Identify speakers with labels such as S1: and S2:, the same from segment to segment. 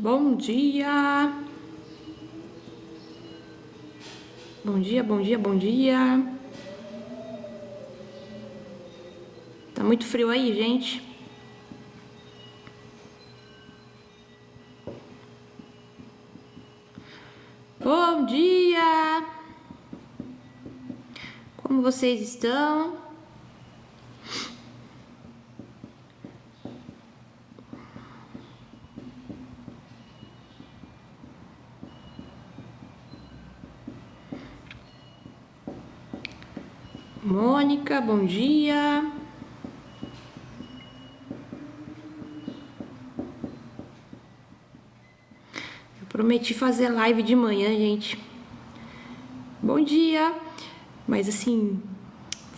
S1: Bom dia. Bom dia, bom dia, bom dia. Tá muito frio aí, gente? Bom dia. Como vocês estão? Mônica, bom dia. Eu prometi fazer live de manhã, gente. Bom dia. Mas assim,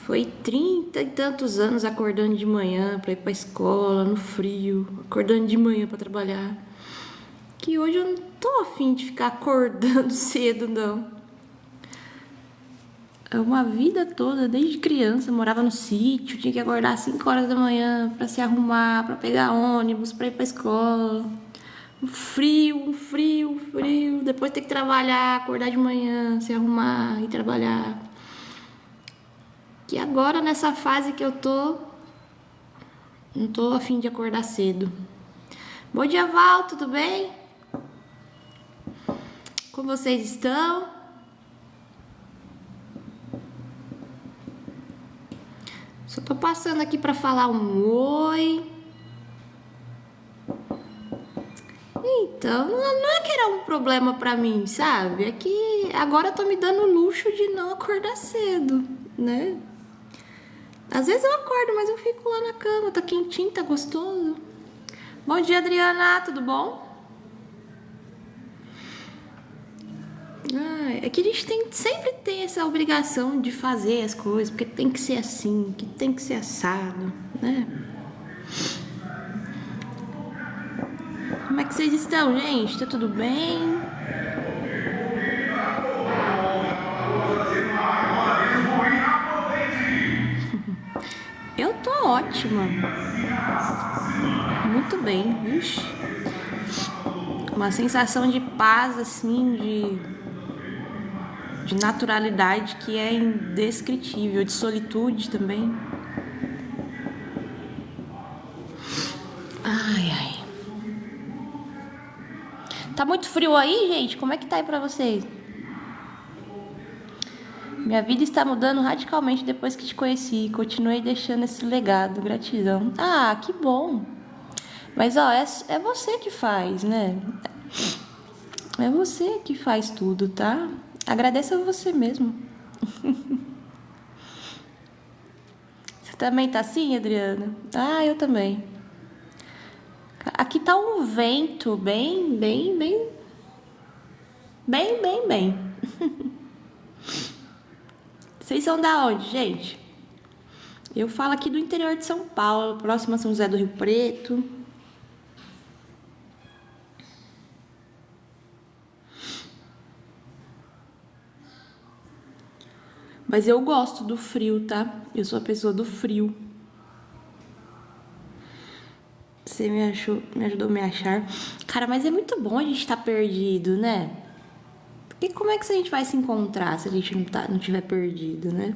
S1: foi 30 e tantos anos acordando de manhã pra ir pra escola, no frio, acordando de manhã pra trabalhar, que hoje eu não tô afim de ficar acordando cedo, não. Uma vida toda, desde criança, morava no sítio, tinha que acordar às 5 horas da manhã pra se arrumar, pra pegar ônibus, pra ir pra escola. Um frio. Depois ter que trabalhar, acordar de manhã, se arrumar e trabalhar. Que agora, nessa fase que eu tô, não tô a fim de acordar cedo. Bom dia, Val, tudo bem? Como vocês estão? Só tô passando aqui pra falar um oi. Então, não é que era um problema pra mim, sabe? É que agora eu tô me dando o luxo de não acordar cedo, né? Às vezes eu acordo, mas eu fico lá na cama, tá quentinho, tá gostoso. Bom dia, Adriana, tudo bom? É que a gente sempre tem essa obrigação de fazer as coisas, porque tem que ser assim, que tem que ser assado, né? Como é que vocês estão, gente? Tá tudo bem? Eu tô ótima. Muito bem, ixi. Uma sensação de paz, assim, de naturalidade que é indescritível, de solitude também. Ai. Tá muito frio aí, gente? Como é que tá aí pra vocês? Minha vida está mudando radicalmente depois que te conheci. Continuei deixando esse legado. Gratidão. Ah, que bom. Mas, ó, é você que faz, né? É você que faz tudo, tá? Agradeça a você mesmo. Você também tá assim, Adriana? Ah, eu também. Aqui tá um vento bem. Vocês são da onde, gente? Eu falo aqui do interior de São Paulo, próximo a São José do Rio Preto. Mas eu gosto do frio, tá? Eu sou a pessoa do frio. Você me ajudou a me achar. Cara, mas é muito bom a gente estar perdido, né? Porque como é que a gente vai se encontrar se a gente não tiver perdido, né?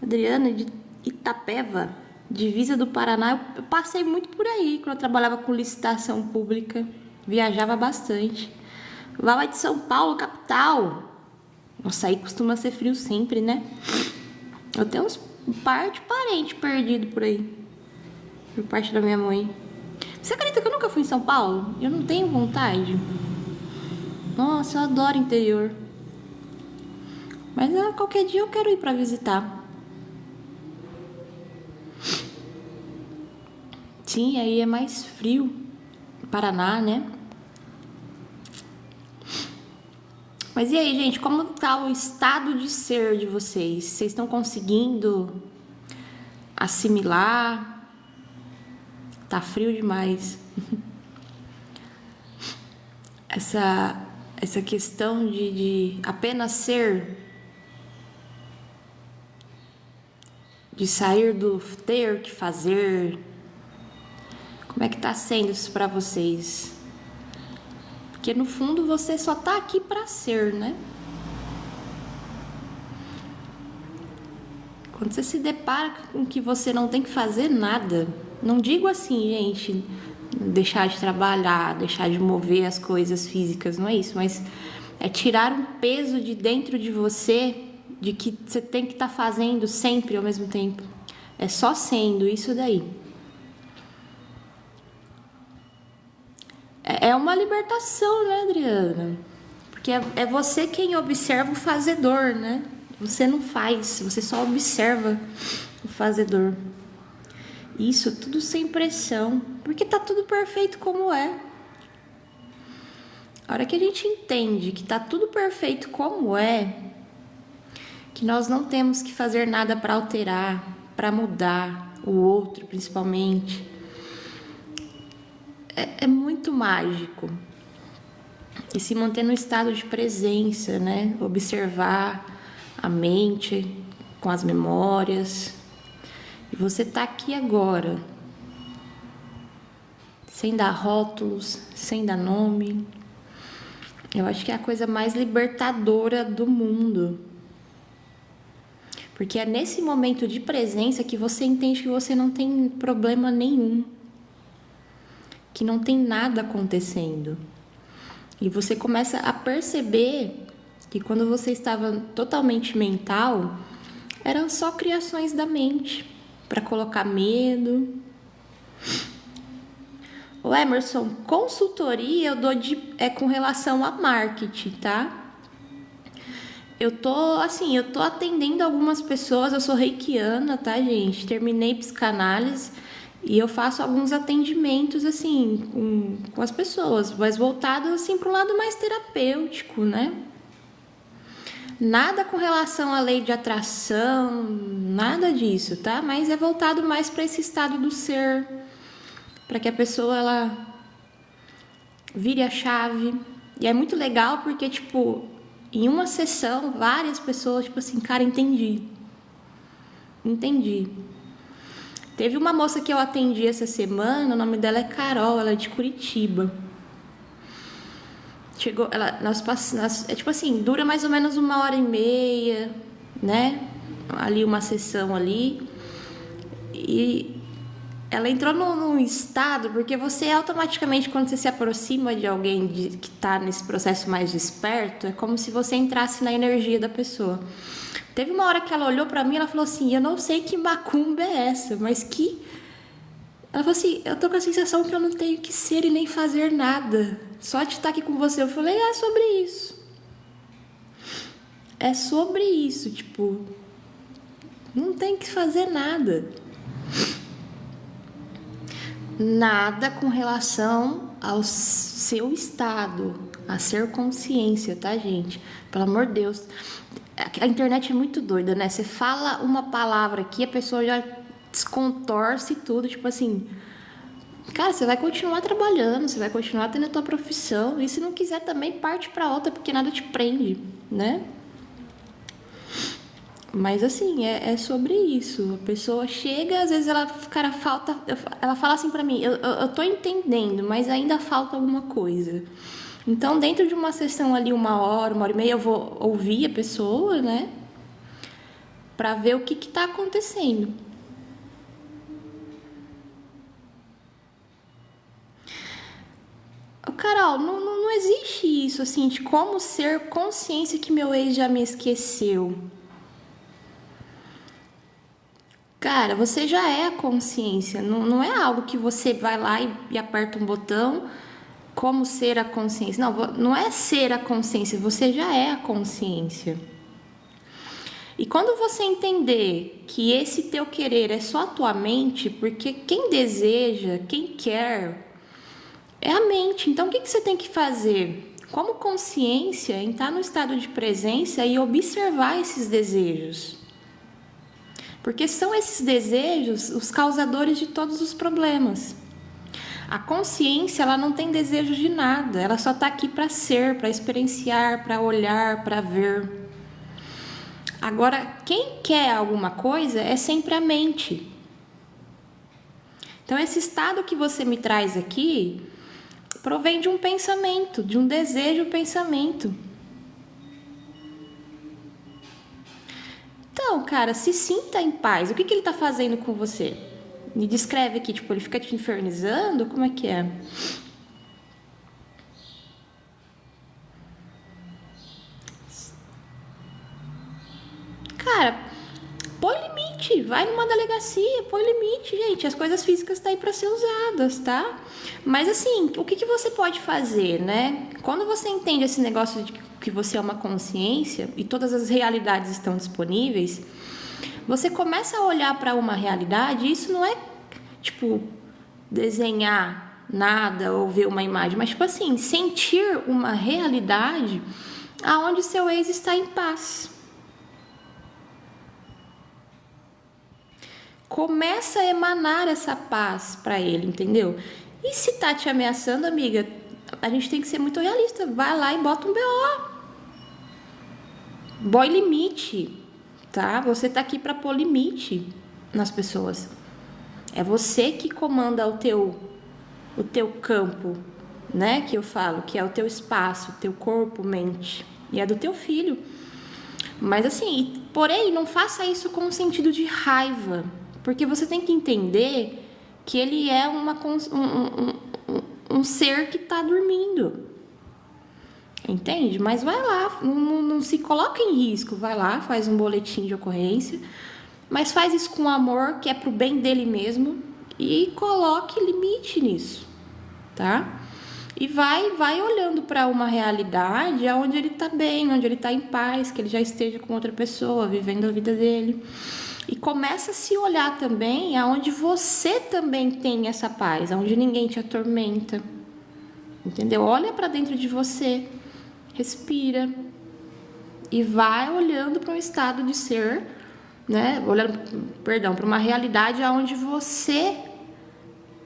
S1: Adriana, de Itapeva, divisa do Paraná, eu passei muito por aí quando eu trabalhava com licitação pública. Viajava bastante. Lá de São Paulo, capital. Nossa, aí costuma ser frio sempre, né? Eu tenho um par de parente perdido por aí. Por parte da minha mãe. Você acredita que eu nunca fui em São Paulo? Eu não tenho vontade. Nossa, eu adoro interior. Mas qualquer dia eu quero ir pra visitar. Sim, aí é mais frio. Paraná, né? Mas e aí, gente, como tá o estado de ser de vocês? Vocês estão conseguindo assimilar? Tá frio demais. Essa questão de apenas ser, de sair do ter que fazer, Como é que tá sendo isso pra vocês? Porque no fundo você só tá aqui pra ser, né? Quando você se depara com que você não tem que fazer nada, não digo assim, gente, deixar de trabalhar, deixar de mover as coisas físicas, não é isso, mas é tirar um peso de dentro de você, de que você tem que estar fazendo sempre ao mesmo tempo. É só sendo isso daí. É uma libertação, né, Adriana? Porque é você quem observa o fazedor, né? Você não faz, você só observa o fazedor. Isso tudo sem pressão, porque tá tudo perfeito como é. A hora que a gente entende que tá tudo perfeito como é, que nós não temos que fazer nada para alterar, para mudar o outro, principalmente, é muito mágico. E se manter no estado de presença, né? Observar a mente com as memórias. E você tá aqui agora, sem dar rótulos, sem dar nome. Eu acho que é a coisa mais libertadora do mundo. Porque é nesse momento de presença que você entende que você não tem problema nenhum. Que não tem nada acontecendo. E você começa a perceber que quando você estava totalmente mental, eram só criações da mente para colocar medo. O Emerson, consultoria eu dou com relação a marketing, tá? Eu tô atendendo algumas pessoas, eu sou reikiana, tá, gente? Terminei psicanálise e eu faço alguns atendimentos, assim, com as pessoas, mas voltados, assim, para um lado mais terapêutico, né? Nada com relação à lei de atração, nada disso, tá? Mas é voltado mais para esse estado do ser, para que a pessoa, ela vire a chave. E é muito legal porque, tipo, em uma sessão, várias pessoas, tipo assim, cara, entendi. Teve uma moça que eu atendi essa semana, o nome dela é Carol, ela é de Curitiba. Chegou, é tipo assim, dura mais ou menos 1h30, né? Ali uma sessão ali. E ela entrou num estado, porque você automaticamente, quando você se aproxima de alguém que está nesse processo mais desperto, é como se você entrasse na energia da pessoa. Teve uma hora que ela olhou pra mim e ela falou assim, eu não sei que macumba é essa, mas que... Ela falou assim, eu tô com a sensação que eu não tenho que ser e nem fazer nada. Só de estar aqui com você. Eu falei, é sobre isso. É sobre isso, tipo... Não tem que fazer nada. Nada com relação ao seu estado, a ser consciência, tá, gente? Pelo amor de Deus. A internet é muito doida, né? Você fala uma palavra aqui, a pessoa já descontorce tudo, tipo assim... Cara, você vai continuar trabalhando, você vai continuar tendo a tua profissão, e se não quiser também parte pra outra, porque nada te prende, né? Mas assim, é sobre isso. A pessoa chega, às vezes ela fala assim pra mim, eu tô entendendo, mas ainda falta alguma coisa. Então, dentro de uma sessão ali, 1h, 1h30, eu vou ouvir a pessoa, né? Pra ver o que tá acontecendo. Carol, não existe isso, assim, de como ser consciência que meu ex já me esqueceu. Cara, você já é a consciência, não é algo que você vai lá e aperta um botão, como ser a consciência. Não é ser a consciência, você já é a consciência. E quando você entender que esse teu querer é só a tua mente, porque quem deseja, quem quer, é a mente. Então, o que você tem que fazer? Como consciência, entrar no estado de presença e observar esses desejos. Porque são esses desejos os causadores de todos os problemas. A consciência, ela não tem desejo de nada. Ela só está aqui para ser, para experienciar, para olhar, para ver. Agora, quem quer alguma coisa é sempre a mente. Então, esse estado que você me traz aqui provém de um pensamento, de um desejo, pensamento. Então, cara, se sinta em paz. O que ele tá fazendo com você? Me descreve aqui, tipo, ele fica te infernizando? Como é que é? Cara, põe limite, vai numa delegacia, põe limite, gente. As coisas físicas estão aí para ser usadas, tá? Mas assim, o que você pode fazer, né? Quando você entende esse negócio de que você é uma consciência e todas as realidades estão disponíveis, você começa a olhar para uma realidade, e isso não é tipo desenhar nada ou ver uma imagem, mas tipo assim, sentir uma realidade aonde seu ex está em paz. Começa a emanar essa paz para ele, entendeu? E se tá te ameaçando, amiga, a gente tem que ser muito realista. Vai lá e bota um BO. Põe limite, tá? Você tá aqui para pôr limite nas pessoas. É você que comanda o teu campo, né? Que eu falo, que é o teu espaço, o teu corpo, mente. E é do teu filho. Mas assim, porém, não faça isso com um sentido de raiva. Porque você tem que entender que ele é um ser que está dormindo. Entende? Mas vai lá, não se coloca em risco. Vai lá, faz um boletim de ocorrência. Mas faz isso com amor, que é pro bem dele mesmo. E coloque limite nisso, tá? E vai olhando para uma realidade onde ele está bem, onde ele está em paz, que ele já esteja com outra pessoa, vivendo a vida dele. E começa a se olhar também aonde você também tem essa paz, aonde ninguém te atormenta. Entendeu? Olha para dentro de você, respira e vai olhando para um estado de ser, né? Olhando, perdão, para uma realidade aonde você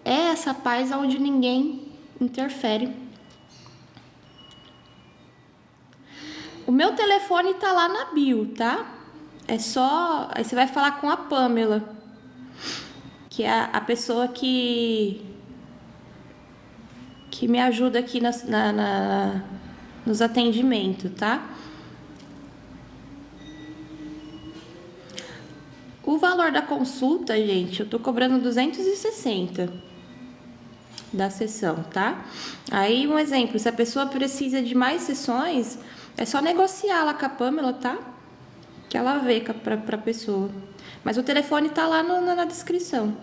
S1: é essa paz, aonde ninguém interfere. O meu telefone tá lá na bio, tá? É só... Aí você vai falar com a Pamela, que é a pessoa que me ajuda aqui nos atendimentos, tá? O valor da consulta, gente, eu tô cobrando 260 da sessão, tá? Aí, um exemplo, se a pessoa precisa de mais sessões, é só negociar lá com a Pamela, tá? Que ela vê pra pessoa. Mas o telefone tá lá na descrição.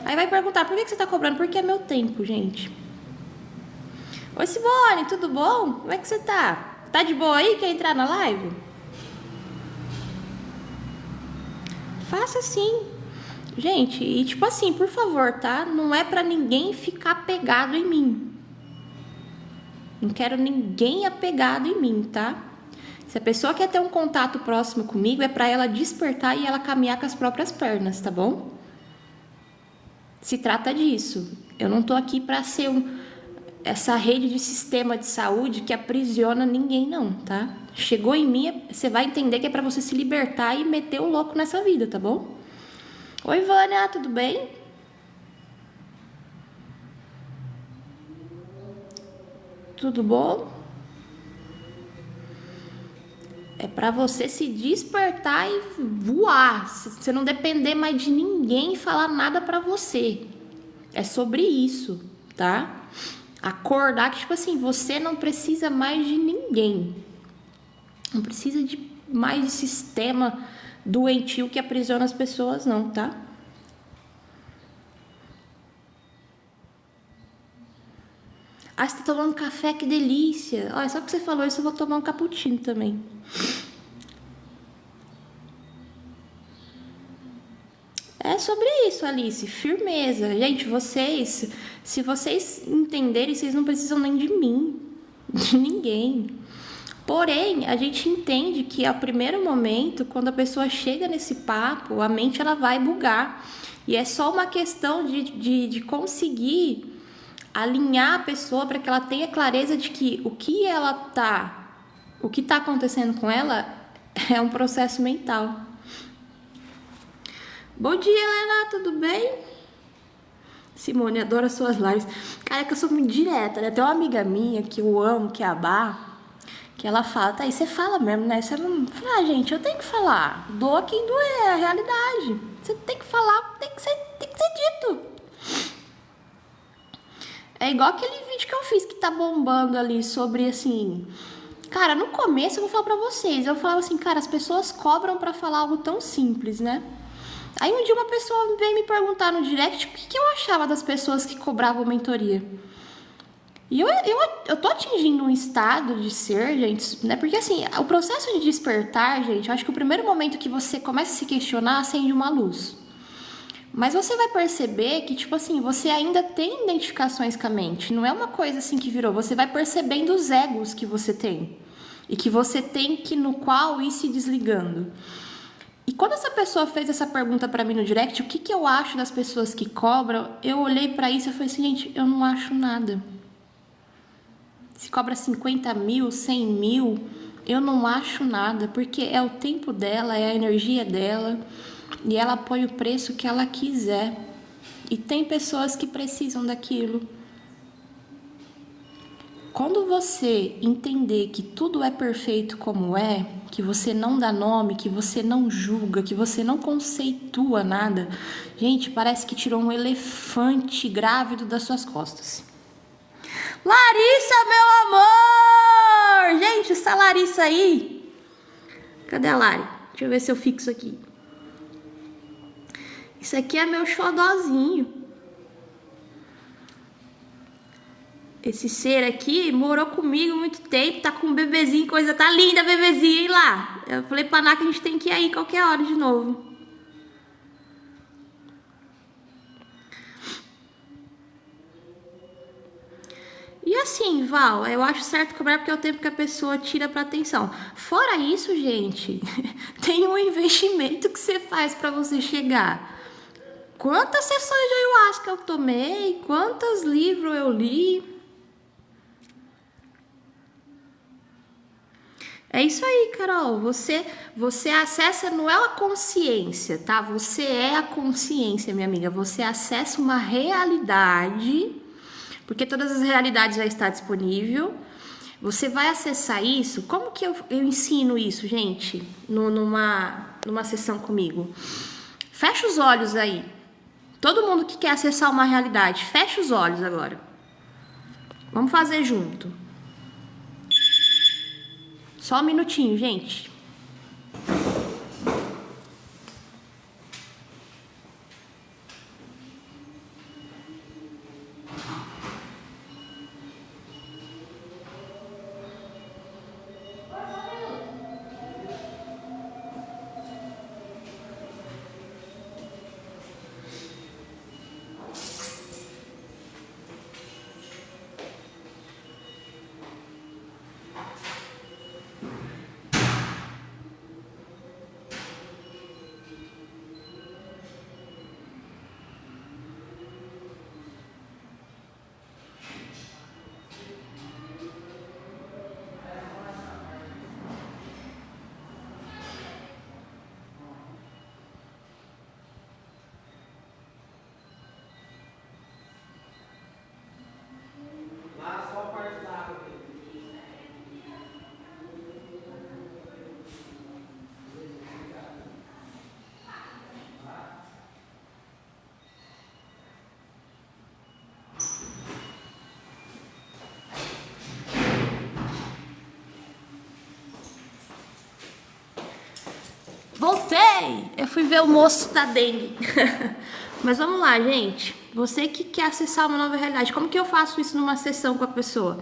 S1: Aí vai perguntar, por que você tá cobrando? Porque é meu tempo, gente. Oi, Simone, tudo bom? Como é que você tá? Tá de boa aí? Quer entrar na live? Faça sim. Gente, e tipo assim, por favor, tá? Não é pra ninguém ficar pegado em mim. Não quero ninguém apegado em mim, tá? Se a pessoa quer ter um contato próximo comigo, é pra ela despertar e ela caminhar com as próprias pernas, tá bom? Se trata disso. Eu não tô aqui pra ser essa rede de sistema de saúde que aprisiona ninguém, não, tá? Chegou em mim, você vai entender que é pra você se libertar e meter o louco nessa vida, tá bom? Oi, Vânia, tudo bem? Tudo bom? É pra você se despertar e voar. Você não depender mais de ninguém falar nada pra você. É sobre isso, tá? Acordar que, tipo assim, você não precisa mais de ninguém. Não precisa de mais de sistema doentio que aprisiona as pessoas, não, tá? Ah, você tá tomando café, que delícia. Olha, só que você falou isso, eu vou tomar um cappuccino também. É sobre isso, Alice. Firmeza. Gente, vocês... Se vocês entenderem, vocês não precisam nem de mim. De ninguém. Porém, a gente entende que ao primeiro momento, quando a pessoa chega nesse papo, a mente ela vai bugar. E é só uma questão de conseguir alinhar a pessoa para que ela tenha clareza de que o que está acontecendo com ela é um processo mental. Bom dia, Helena, tudo bem? Simone, adoro as suas lives. Cara, é que eu sou muito direta, né? Tem uma amiga minha que eu amo, que é a Bá, que ela fala, tá aí, você fala mesmo, né? Você não fala, gente, eu tenho que falar. Doa quem doer, é a realidade. Você tem que falar, tem que ser dito. É igual aquele vídeo que eu fiz que tá bombando ali sobre, assim... Cara, no começo eu vou falar pra vocês, eu falava assim, cara, as pessoas cobram pra falar algo tão simples, né? Aí um dia uma pessoa veio me perguntar no direct o que eu achava das pessoas que cobravam mentoria. E eu tô atingindo um estado de ser, gente, né? Porque assim, o processo de despertar, gente, eu acho que o primeiro momento que você começa a se questionar, acende uma luz. Mas você vai perceber que, tipo assim, você ainda tem identificações com a mente. Não é uma coisa assim que virou. Você vai percebendo os egos que você tem. E que você tem que, no qual, ir se desligando. E quando essa pessoa fez essa pergunta pra mim no direct, o que eu acho das pessoas que cobram, eu olhei pra isso e falei assim, gente, eu não acho nada. Se cobra 50 mil, 100 mil, eu não acho nada, porque é o tempo dela, é a energia dela, e ela põe o preço que ela quiser. E tem pessoas que precisam daquilo. Quando você entender que tudo é perfeito como é, que você não dá nome, que você não julga, que você não conceitua nada, gente, parece que tirou um elefante grávido das suas costas. Larissa, meu amor! Gente, essa Larissa aí... Cadê a Lari? Deixa eu ver se eu fixo aqui. Isso aqui é meu xodózinho. Esse ser aqui morou comigo muito tempo, tá com um bebezinho, coisa tá linda, bebezinho, hein lá. Eu falei pra Ná que a gente tem que ir aí qualquer hora de novo. E assim, Val, eu acho certo cobrar porque é o tempo que a pessoa tira pra atenção. Fora isso, gente, tem um investimento que você faz pra você chegar. Quantas sessões de ayahuasca eu tomei, quantos livros eu li. É isso aí, Carol. Você acessa, não é a consciência, tá? Você é a consciência, minha amiga. Você acessa uma realidade, porque todas as realidades já estão disponível. Você vai acessar isso. Como que eu ensino isso, gente? Numa sessão comigo. Fecha os olhos aí. Todo mundo que quer acessar uma realidade, fecha os olhos agora. Vamos fazer junto. Só um minutinho, gente. Voltei! Eu fui ver o moço da dengue. Mas vamos lá, gente. Você que quer acessar uma nova realidade, como que eu faço isso numa sessão com a pessoa?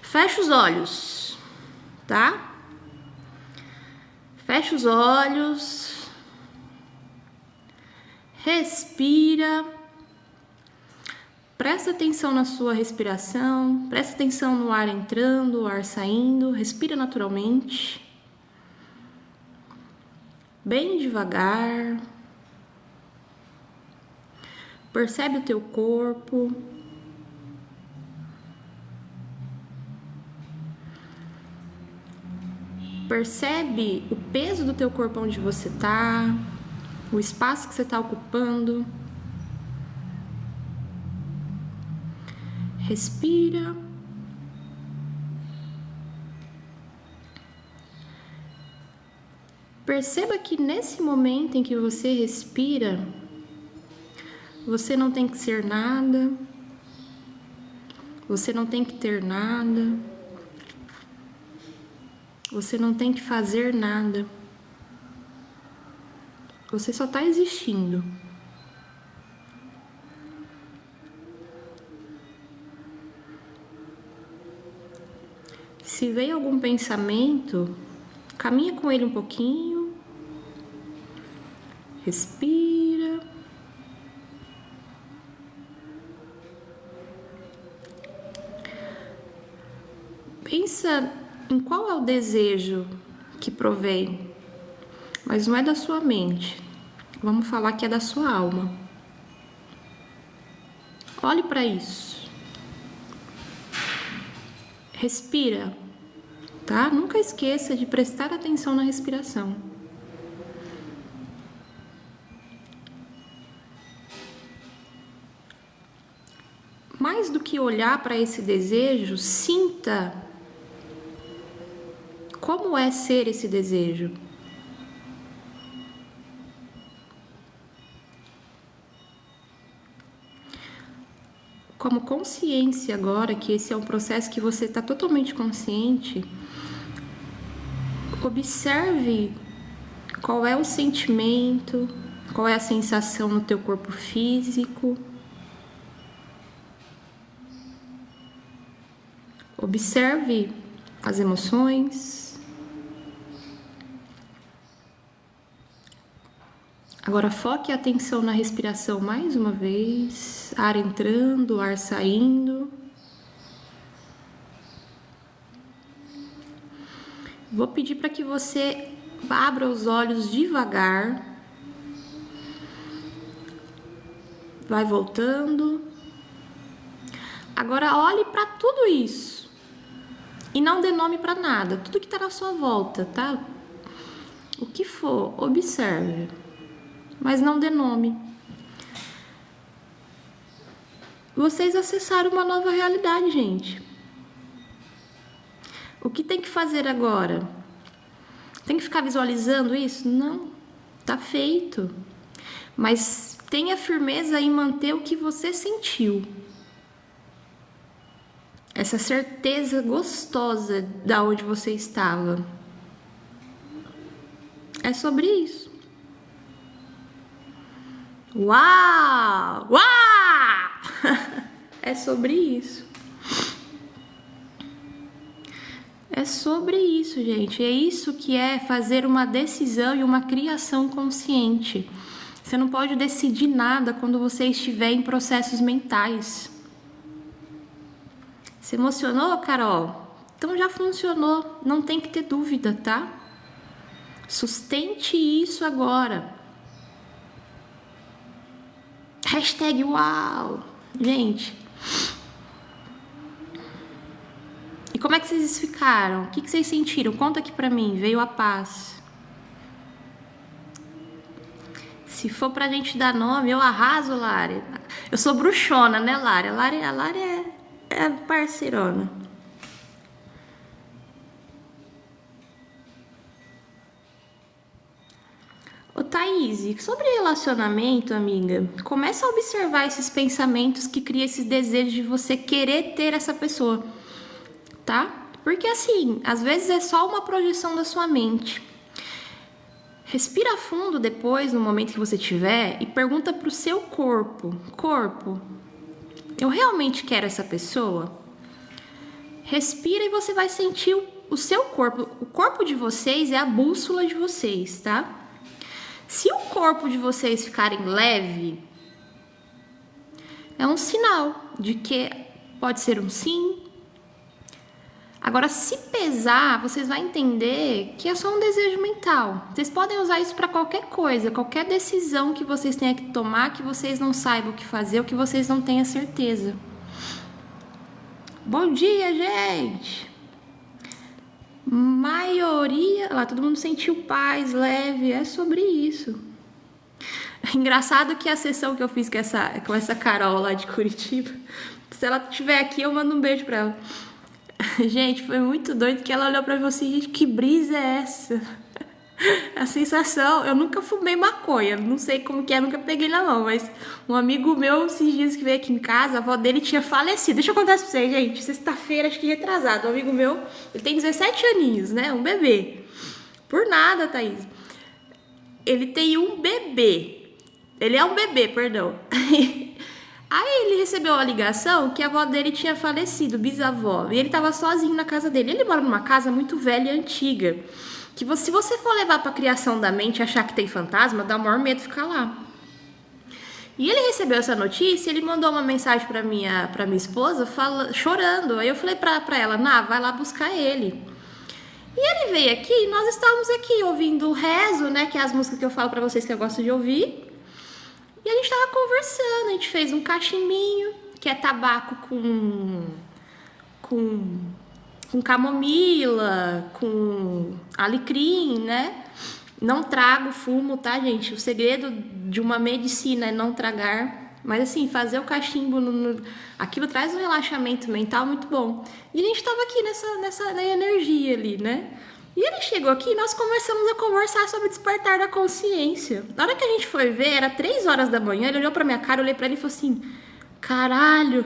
S1: Fecha os olhos, tá? Fecha os olhos. Respira. Presta atenção na sua respiração. Presta atenção no ar entrando, o ar saindo. Respira naturalmente. Bem devagar. Percebe o teu corpo. Percebe o peso do teu corpo onde você tá, o espaço que você tá ocupando. Respira. Perceba que nesse momento em que você respira, você não tem que ser nada, você não tem que ter nada, você não tem que fazer nada, você só está existindo. Se veio algum pensamento, caminha com ele um pouquinho, respira. Pensa em qual é o desejo que provém, mas não é da sua mente. Vamos falar que é da sua alma. Olhe para isso. Respira, tá? Nunca esqueça de prestar atenção na respiração. Mais do que olhar para esse desejo, sinta como é ser esse desejo. Como consciência agora, que esse é um processo que você está totalmente consciente, observe qual é o sentimento, qual é a sensação no teu corpo físico. Observe as emoções. Agora foque a atenção na respiração mais uma vez, ar entrando, ar saindo. Vou pedir para que você abra os olhos devagar. Vai voltando. Agora olhe para tudo isso e não dê nome para nada, tudo que está na sua volta, tá? O que for, observe, mas não dê nome. Vocês acessaram uma nova realidade, gente. O que tem que fazer agora? Tem que ficar visualizando isso? Não, tá feito. Mas tenha firmeza em manter o que você sentiu. Essa certeza gostosa da onde você estava. É sobre isso. Uau! Uau! É sobre isso. É sobre isso, gente. É isso que é fazer uma decisão e uma criação consciente. Você não pode decidir nada quando você estiver em processos mentais. Se emocionou, Carol? Então já funcionou. Não tem que ter dúvida, tá? Sustente isso agora. Hashtag uau! Gente... E como é que vocês ficaram? O que vocês sentiram? Conta aqui pra mim. Veio a paz. Se for pra gente dar nome, eu arraso, Lari. Eu sou bruxona, né, Lari? A Lari é parceirona. Ô, Thaís, sobre relacionamento, amiga, começa a observar esses pensamentos que criam esses desejos de você querer ter essa pessoa. Tá? Porque assim, às vezes é só uma projeção da sua mente. Respira fundo depois, no momento que você tiver, e pergunta pro seu corpo: corpo, eu realmente quero essa pessoa? Respira e você vai sentir o seu corpo. O corpo de vocês é a bússola de vocês, tá? Se o corpo de vocês ficarem leve, é um sinal de que pode ser um sim. Agora, se pesar, vocês vão entender que é só um desejo mental. Vocês podem usar isso para qualquer coisa, qualquer decisão que vocês tenham que tomar, que vocês não saibam o que fazer, ou que vocês não tenham certeza. Bom dia, gente! Maioria... Lá, todo mundo sentiu paz, leve, é sobre isso. Engraçado que a sessão que eu fiz com essa Carol lá de Curitiba, se ela estiver aqui, eu mando um beijo pra ela. Gente, foi muito doido que ela olhou pra mim e falou assim, gente, que brisa é essa? A sensação, eu nunca fumei maconha, não sei como que é, nunca peguei na mão, mas um amigo meu, esses dias que veio aqui em casa, a avó dele tinha falecido. Deixa eu contar isso pra vocês, gente, sexta-feira, acho que retrasado, um amigo meu, ele tem 17 aninhos, né, um bebê. Por nada, Thaís. Ele tem um bebê. Ele é um bebê, perdão. Aí ele recebeu a ligação que a avó dele tinha falecido, bisavó, e ele tava sozinho na casa dele. Ele mora numa casa muito velha e antiga, que se você for levar pra criação da mente e achar que tem fantasma, dá o maior medo ficar lá. E ele recebeu essa notícia, ele mandou uma mensagem pra minha esposa, chorando. Aí eu falei pra ela, vai lá buscar ele. E ele veio aqui e nós estávamos aqui ouvindo o rezo, né, que é as músicas que eu falo pra vocês que eu gosto de ouvir. E a gente tava conversando, a gente fez um cachimbinho, que é tabaco com camomila, com alecrim, né? Não trago fumo, tá, gente? O segredo de uma medicina é não tragar. Mas assim, fazer o cachimbo, aquilo traz um relaxamento mental muito bom. E a gente tava aqui nessa energia ali, né? E ele chegou aqui e nós começamos a conversar sobre o despertar da consciência. Na hora que a gente foi ver, era 3 horas da manhã, ele olhou pra minha cara, eu olhei pra ele e falei assim, caralho,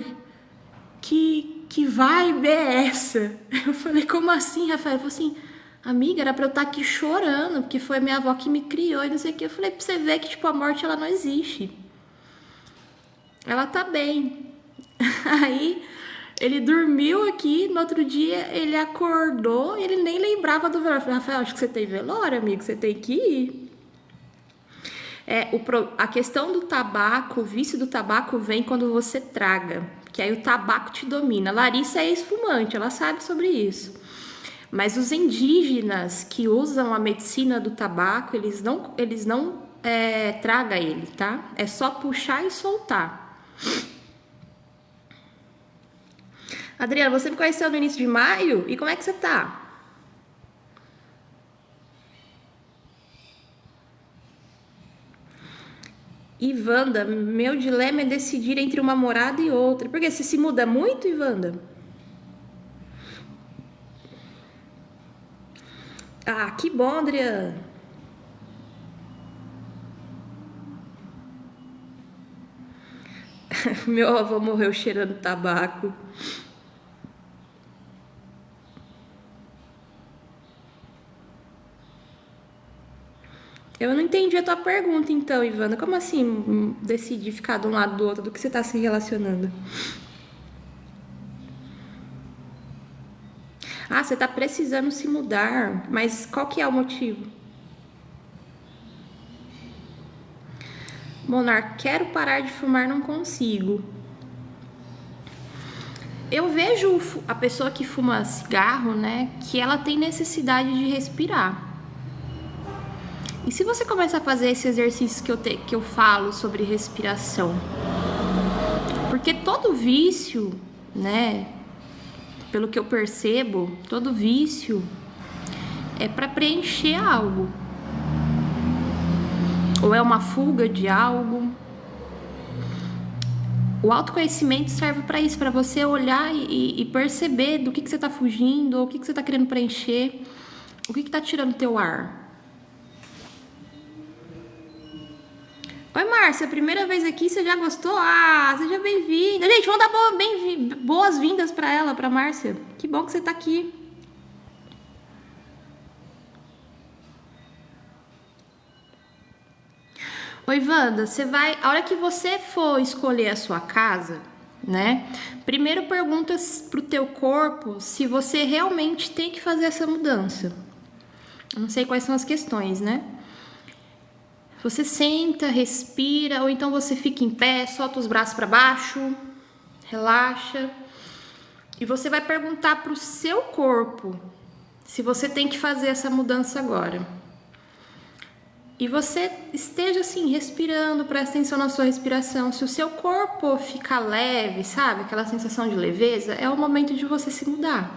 S1: que vibe é essa? Eu falei, como assim, Rafael? Ele falou assim, amiga, era pra eu estar aqui chorando, porque foi minha avó que me criou e não sei o que. Eu falei, pra você ver que, tipo, a morte, ela não existe. Ela tá bem. Aí, ele dormiu aqui, no outro dia, ele acordou, ele nem lembrava do velório. Eu falei, Rafael, acho que você tem velório, amigo, você tem que ir. A questão do tabaco, o vício do tabaco vem quando você traga, que aí o tabaco te domina. Larissa é ex-fumante, ela sabe sobre isso. Mas os indígenas que usam a medicina do tabaco, eles não tragam ele, tá? É só puxar e soltar. Adriana, você me conheceu no início de maio? E como é que você tá? Ivanda, meu dilema é decidir entre uma morada e outra. Porque você se muda muito, Ivanda? Ah, que bom, Adriana. Meu avô morreu cheirando tabaco. Eu não entendi a tua pergunta, então, Ivana. Como assim decidir ficar de um lado do outro? Do que você tá se relacionando? Ah, você tá precisando se mudar. Mas qual que é o motivo? Monarca, quero parar de fumar, não consigo. Eu vejo a pessoa que fuma cigarro, né, que ela tem necessidade de respirar. E se você começar a fazer esse exercício que eu falo sobre respiração? Porque todo vício, né, pelo que eu percebo, todo vício é para preencher algo. Ou é uma fuga de algo. O autoconhecimento serve para isso, para você olhar e perceber do que você está fugindo, ou o que você está querendo preencher, o que está tirando teu ar. Oi, Márcia, primeira vez aqui, você já gostou? Ah, seja bem-vinda. Gente, vamos dar boas-vindas para ela, para Márcia. Que bom que você está aqui. Oi, Wanda, a hora que você for escolher a sua casa, né? Primeiro pergunta pro teu corpo se você realmente tem que fazer essa mudança. Eu não sei quais são as questões, né? Você senta, respira, ou então você fica em pé, solta os braços para baixo, relaxa. E você vai perguntar pro seu corpo se você tem que fazer essa mudança agora. E você esteja assim, respirando, presta atenção na sua respiração. Se o seu corpo ficar leve, sabe? Aquela sensação de leveza, é o momento de você se mudar.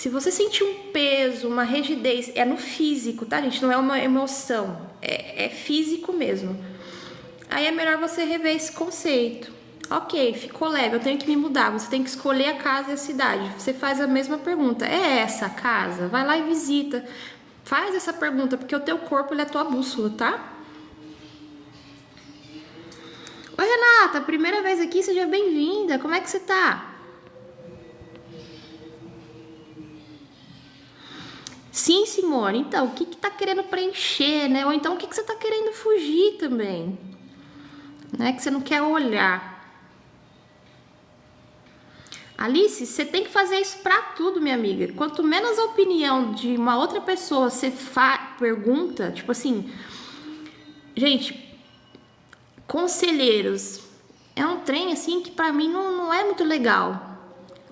S1: Se você sentir um peso, uma rigidez, é no físico, tá, gente? Não é uma emoção, é físico mesmo. Aí é melhor você rever esse conceito. Ok, ficou leve, eu tenho que me mudar. Você tem que escolher a casa e a cidade. Você faz a mesma pergunta. É essa a casa? Vai lá e visita. Faz essa pergunta, porque o teu corpo ele é a tua bússola, tá? Oi, Renata, primeira vez aqui, seja bem-vinda. Como é que você tá? Sim, Simone. Então, o que tá querendo preencher, né? Ou então, o que você tá querendo fugir também? Né? Que você não quer olhar. Alice, você tem que fazer isso pra tudo, minha amiga. Quanto menos a opinião de uma outra pessoa você pergunta, tipo assim... Gente, conselheiros, é um trem assim que pra mim não é muito legal.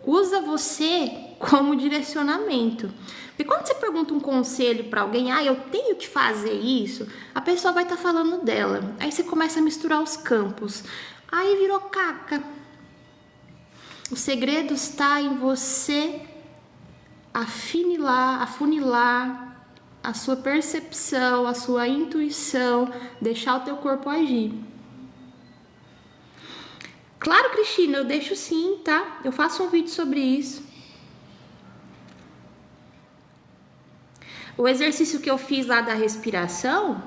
S1: Usa você como direcionamento. Porque quando você pergunta um conselho pra alguém, eu tenho que fazer isso, a pessoa vai estar falando dela. Aí você começa a misturar os campos. Aí virou caca. O segredo está em você afunilar a sua percepção, a sua intuição, deixar o teu corpo agir. Claro, Cristina, eu deixo sim, tá? Eu faço um vídeo sobre isso. O exercício que eu fiz lá da respiração,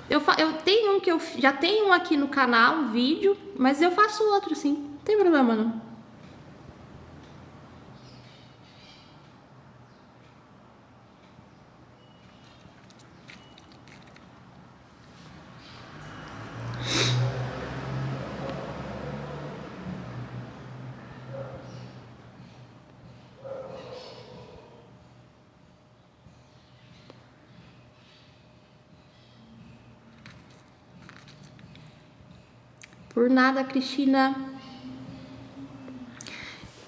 S1: eu tenho um que eu já tenho um aqui no canal, um vídeo, mas eu faço outro sim, não tem problema não. Por nada, Cristina.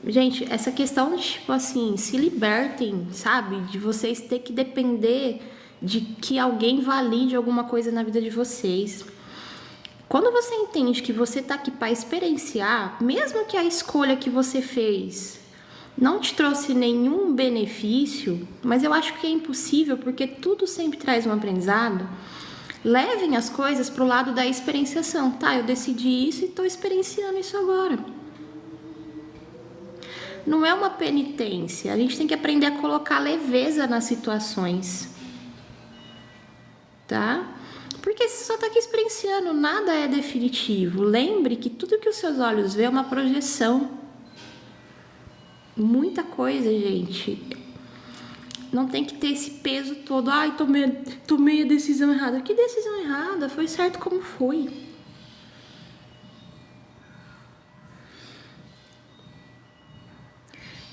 S1: Gente, essa questão de, tipo assim, se libertem, sabe? De vocês ter que depender de que alguém valide alguma coisa na vida de vocês. Quando você entende que você tá aqui para experienciar, mesmo que a escolha que você fez não te trouxe nenhum benefício, mas eu acho que é impossível, porque tudo sempre traz um aprendizado. Levem as coisas pro lado da experienciação, tá? Eu decidi isso e tô experienciando isso agora. Não é uma penitência, a gente tem que aprender a colocar leveza nas situações, tá? Porque você só tá aqui experienciando, nada é definitivo. Lembre que tudo que os seus olhos vê é uma projeção. Muita coisa, gente. Não tem que ter esse peso todo. Ai, tomei a decisão errada. Que decisão errada? Foi certo como foi.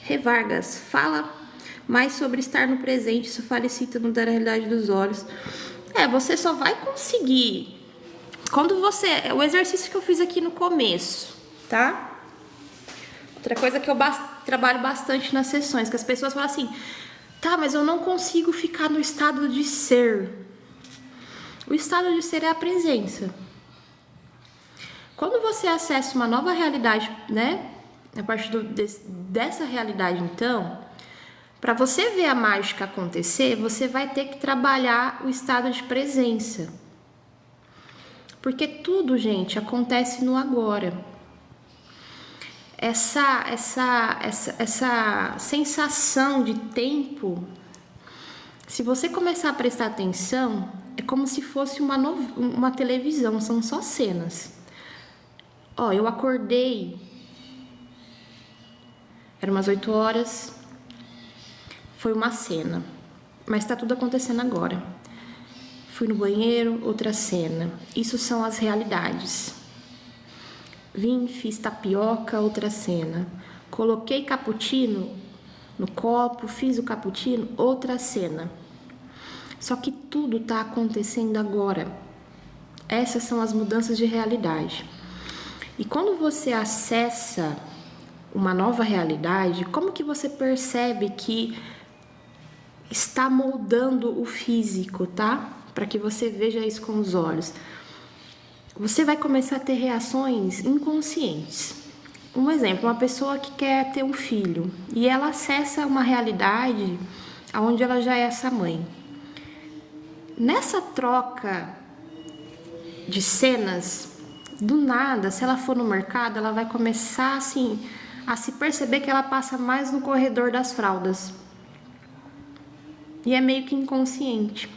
S1: Rê Vargas, fala mais sobre estar no presente. Isso facilita mudar a realidade dos olhos. Você só vai conseguir quando você... O exercício que eu fiz aqui no começo, tá? Outra coisa que eu trabalho bastante nas sessões, que as pessoas falam assim... Tá, mas eu não consigo ficar no estado de ser. O estado de ser é a presença. Quando você acessa uma nova realidade, né? A partir dessa realidade, então, para você ver a mágica acontecer, você vai ter que trabalhar o estado de presença. Porque tudo, gente, acontece no agora. Essa sensação de tempo, se você começar a prestar atenção, é como se fosse uma televisão, são só cenas. Eu acordei, eram umas 8 horas, foi uma cena, mas tá tudo acontecendo agora. Fui no banheiro, outra cena. Isso são as realidades. Vim, fiz tapioca, outra cena. Coloquei cappuccino no copo, fiz o cappuccino, outra cena. Só que tudo tá acontecendo agora. Essas são as mudanças de realidade. E quando você acessa uma nova realidade, como que você percebe que está moldando o físico, tá? Para que você veja isso com os olhos. Você vai começar a ter reações inconscientes. um exemplo, uma pessoa que quer ter um filho e ela acessa uma realidade onde ela já é essa mãe. Nessa troca de cenas, do nada, se ela for no mercado, ela vai começar assim a se perceber que ela passa mais no corredor das fraldas. E é meio que inconsciente.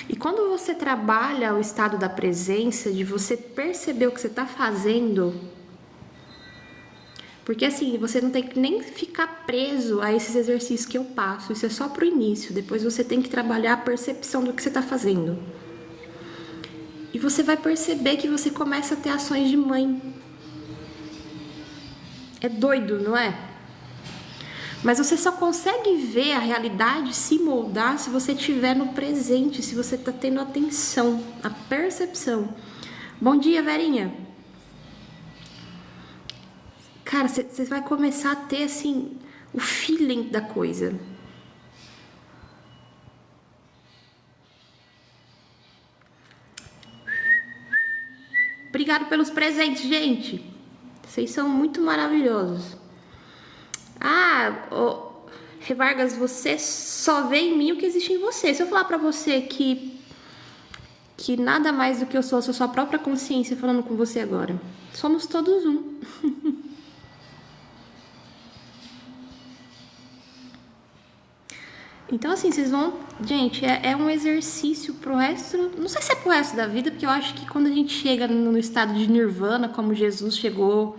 S1: E quando você trabalha o estado da presença, de você perceber o que você está fazendo, porque assim, você não tem que nem ficar preso a esses exercícios que eu passo, isso é só pro início, depois você tem que trabalhar a percepção do que você está fazendo. E você vai perceber que você começa a ter ações de mãe. É doido, não é? Mas você só consegue ver a realidade se moldar se você estiver no presente, se você está tendo atenção, a percepção. Bom dia, Verinha. Cara, você vai começar a ter, assim, o feeling da coisa. Obrigado pelos presentes, gente. Vocês são muito maravilhosos. Vargas, você só vê em mim o que existe em você. Se eu falar pra você que nada mais do que eu sou a sua própria consciência falando com você agora. Somos todos um. Então, assim, vocês vão... Gente, é um exercício pro resto... Não sei se é pro resto da vida, porque eu acho que quando a gente chega no estado de nirvana, como Jesus chegou,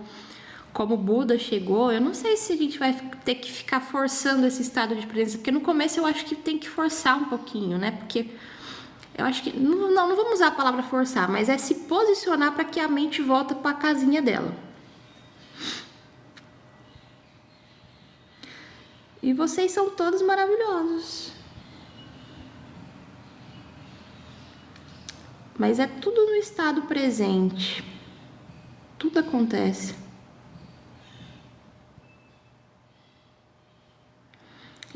S1: como Buda chegou, eu não sei se a gente vai ter que ficar forçando esse estado de presença, porque no começo eu acho que tem que forçar um pouquinho, né? Porque eu acho que... Não vamos usar a palavra forçar, mas é se posicionar para que a mente volta para a casinha dela. E vocês são todos maravilhosos. Mas é tudo no estado presente. Tudo acontece.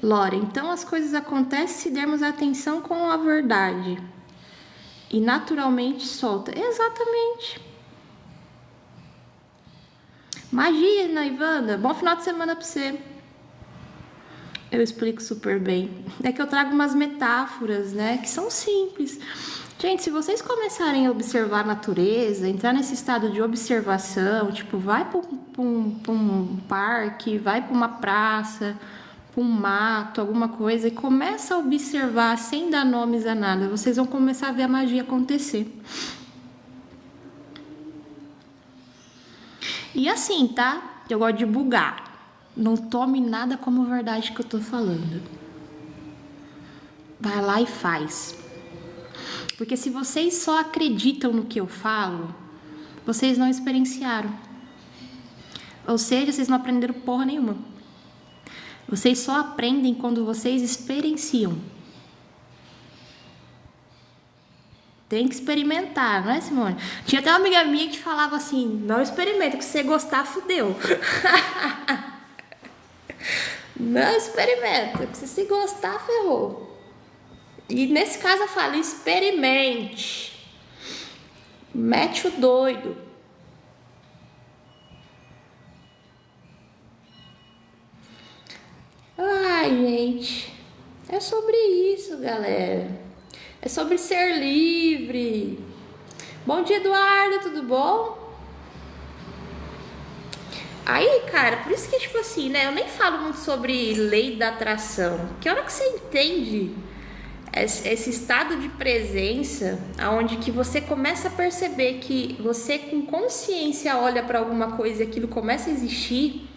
S1: Lora, então as coisas acontecem se dermos atenção com a verdade. E naturalmente solta. Exatamente. Magia, Naivanda. Bom final de semana pra você. Eu explico super bem. É que eu trago umas metáforas, né? Que são simples. Gente, se vocês começarem a observar a natureza, entrar nesse estado de observação, tipo, vai para um parque, vai para uma praça, para um mato, alguma coisa, e começa a observar sem dar nomes a nada, vocês vão começar a ver a magia acontecer. E assim, tá? Eu gosto de bugar. Não tome nada como verdade que eu tô falando. Vai lá e faz. Porque se vocês só acreditam no que eu falo, vocês não experienciaram. Ou seja, vocês não aprenderam porra nenhuma. Vocês só aprendem quando vocês experienciam. Tem que experimentar, não é, Simone? Tinha até uma amiga minha que falava assim, não experimenta, que se você gostar, fudeu. Não experimenta, porque se gostar, ferrou. E nesse caso eu falo, experimente. Mete o doido. Ai, gente. É sobre isso, galera. É sobre ser livre. Bom dia, Eduardo, tudo bom? Aí, cara, por isso que, tipo assim, né? Eu nem falo muito sobre lei da atração. Que hora que você entende esse estado de presença, aonde que você começa a perceber que você com consciência olha para alguma coisa e aquilo começa a existir,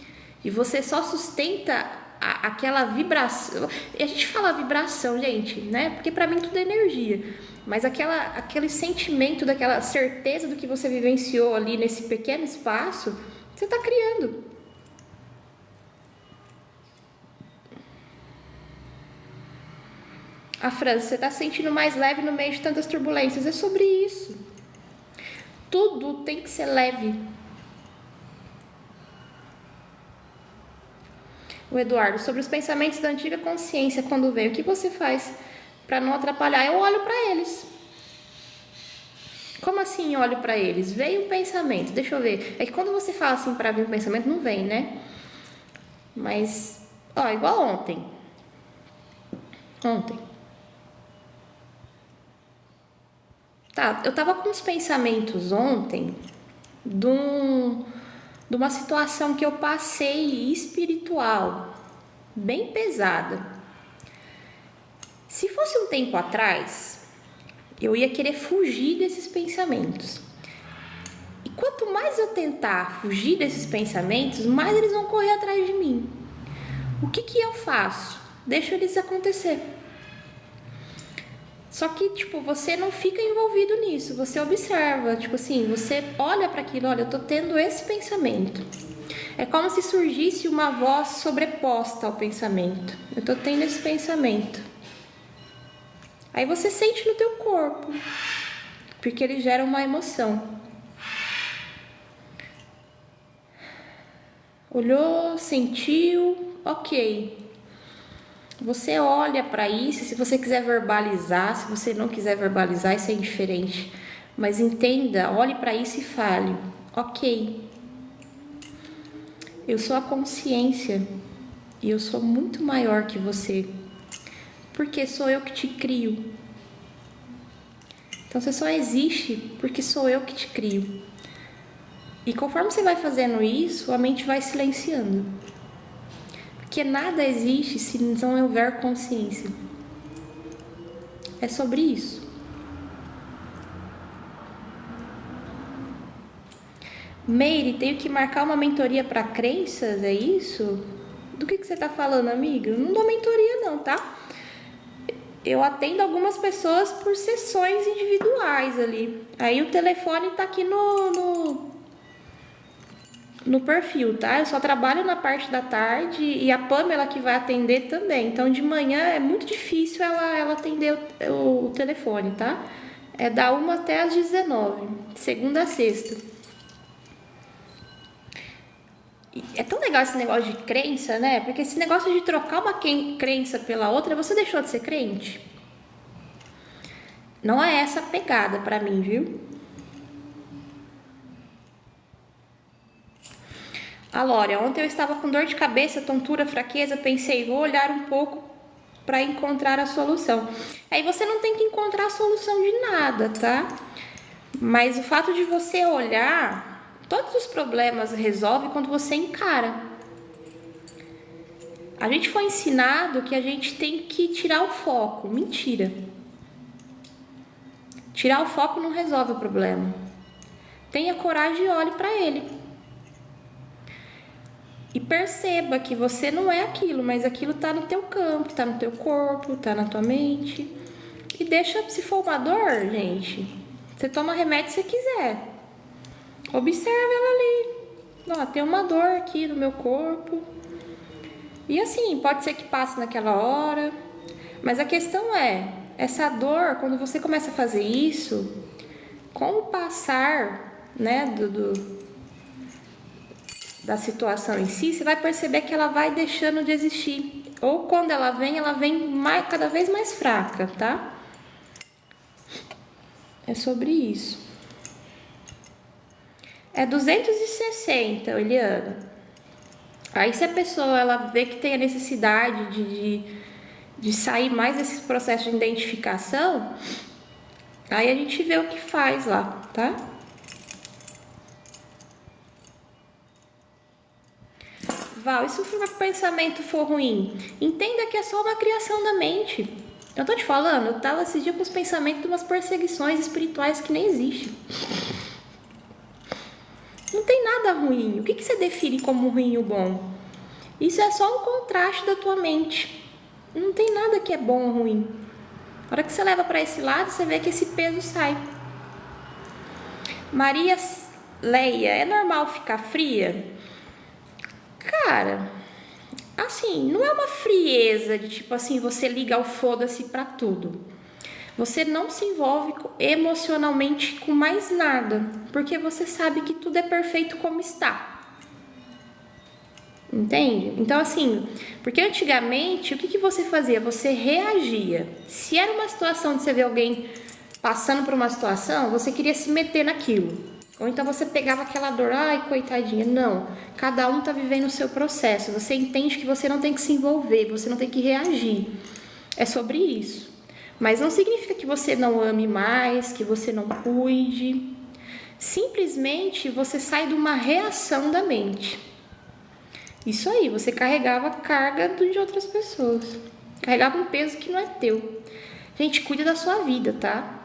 S1: e você só sustenta aquela vibração. E a gente fala vibração, gente, né? Porque para mim tudo é energia. Mas aquele sentimento, daquela certeza do que você vivenciou ali nesse pequeno espaço, você está criando. A França, você está se sentindo mais leve no meio de tantas turbulências. É sobre isso. Tudo tem que ser leve. O Eduardo, sobre os pensamentos da antiga consciência, quando vem, o que você faz para não atrapalhar? Eu olho para eles. Como assim olho pra eles? Veio um pensamento, deixa eu ver. É que quando você fala assim pra vir um pensamento, não vem, né? Mas, ó, igual ontem. Tá, eu tava com uns pensamentos ontem de uma situação que eu passei espiritual, bem pesada. Se fosse um tempo atrás, eu ia querer fugir desses pensamentos. E quanto mais eu tentar fugir desses pensamentos, mais eles vão correr atrás de mim. O que eu faço? Deixo eles acontecer. Só que, tipo, você não fica envolvido nisso, você observa, tipo assim, você olha para aquilo, olha, eu tô tendo esse pensamento. É como se surgisse uma voz sobreposta ao pensamento. Eu tô tendo esse pensamento. Aí você sente no teu corpo, porque ele gera uma emoção. Olhou, sentiu, ok. Você olha para isso, se você quiser verbalizar, se você não quiser verbalizar, isso é indiferente. Mas entenda, olhe para isso e fale, ok. Eu sou a consciência e eu sou muito maior que você, porque sou eu que te crio. Então você só existe porque sou eu que te crio. E conforme você vai fazendo isso, a mente vai silenciando. Porque nada existe se não houver consciência. É sobre isso. Meire, tenho que marcar uma mentoria para crenças, é isso? Do que você tá falando, amiga? Eu não dou mentoria não, tá? Eu atendo algumas pessoas por sessões individuais ali. Aí o telefone tá aqui no perfil, tá? Eu só trabalho na parte da tarde e a Pamela que vai atender também. Então de manhã é muito difícil ela atender o telefone, tá? É da 1 até as 19, segunda a sexta. É tão legal esse negócio de crença, né? Porque esse negócio de trocar uma crença pela outra, você deixou de ser crente? Não é essa a pegada pra mim, viu? A Lória, ontem eu estava com dor de cabeça, tontura, fraqueza, pensei, vou olhar um pouco para encontrar a solução. Aí você não tem que encontrar a solução de nada, tá? Mas o fato de você olhar, todos os problemas resolve quando você encara. A gente foi ensinado que a gente tem que tirar o foco. Mentira. Tirar o foco não resolve o problema. Tenha coragem e olhe para ele. E perceba que você não é aquilo, mas aquilo tá no teu campo, tá no teu corpo, tá na tua mente. E deixa, se for uma dor, gente, você toma remédio se você quiser. Observa ela ali. Ó, tem uma dor aqui no meu corpo. E assim, pode ser que passe naquela hora. Mas a questão é, essa dor, quando você começa a fazer isso, com o passar, né, da situação em si, você vai perceber que ela vai deixando de existir. Ou quando ela vem cada vez mais fraca, tá? É sobre isso. É 260, Eliana. Aí se a pessoa ela vê que tem a necessidade de sair mais desse processo de identificação, aí a gente vê o que faz lá, tá? Val, e se o pensamento for ruim? Entenda que é só uma criação da mente. Eu tô te falando, eu tava esse dia com os pensamentos de umas perseguições espirituais que nem existem. Não tem nada ruim. O que você define como ruim ou bom? Isso é só um contraste da tua mente. Não tem nada que é bom ou ruim. Na hora que você leva para esse lado, você vê que esse peso sai. Maria Leia, é normal ficar fria? Cara, assim, não é uma frieza de tipo assim, você liga o foda-se pra tudo. Você não se envolve emocionalmente com mais nada, porque você sabe que tudo é perfeito como está. Entende? Então assim, porque antigamente, o que você fazia? Você reagia. Se era uma situação de você ver alguém passando por uma situação, você queria se meter naquilo. Ou então você pegava aquela dor, ai, coitadinha. Não, cada um tá vivendo o seu processo. Você entende que você não tem que se envolver, você não tem que reagir. É sobre isso. Mas não significa que você não ame mais, que você não cuide. Simplesmente você sai de uma reação da mente. Isso aí, você carregava a carga de outras pessoas. Carregava um peso que não é teu. Gente, cuida da sua vida, tá?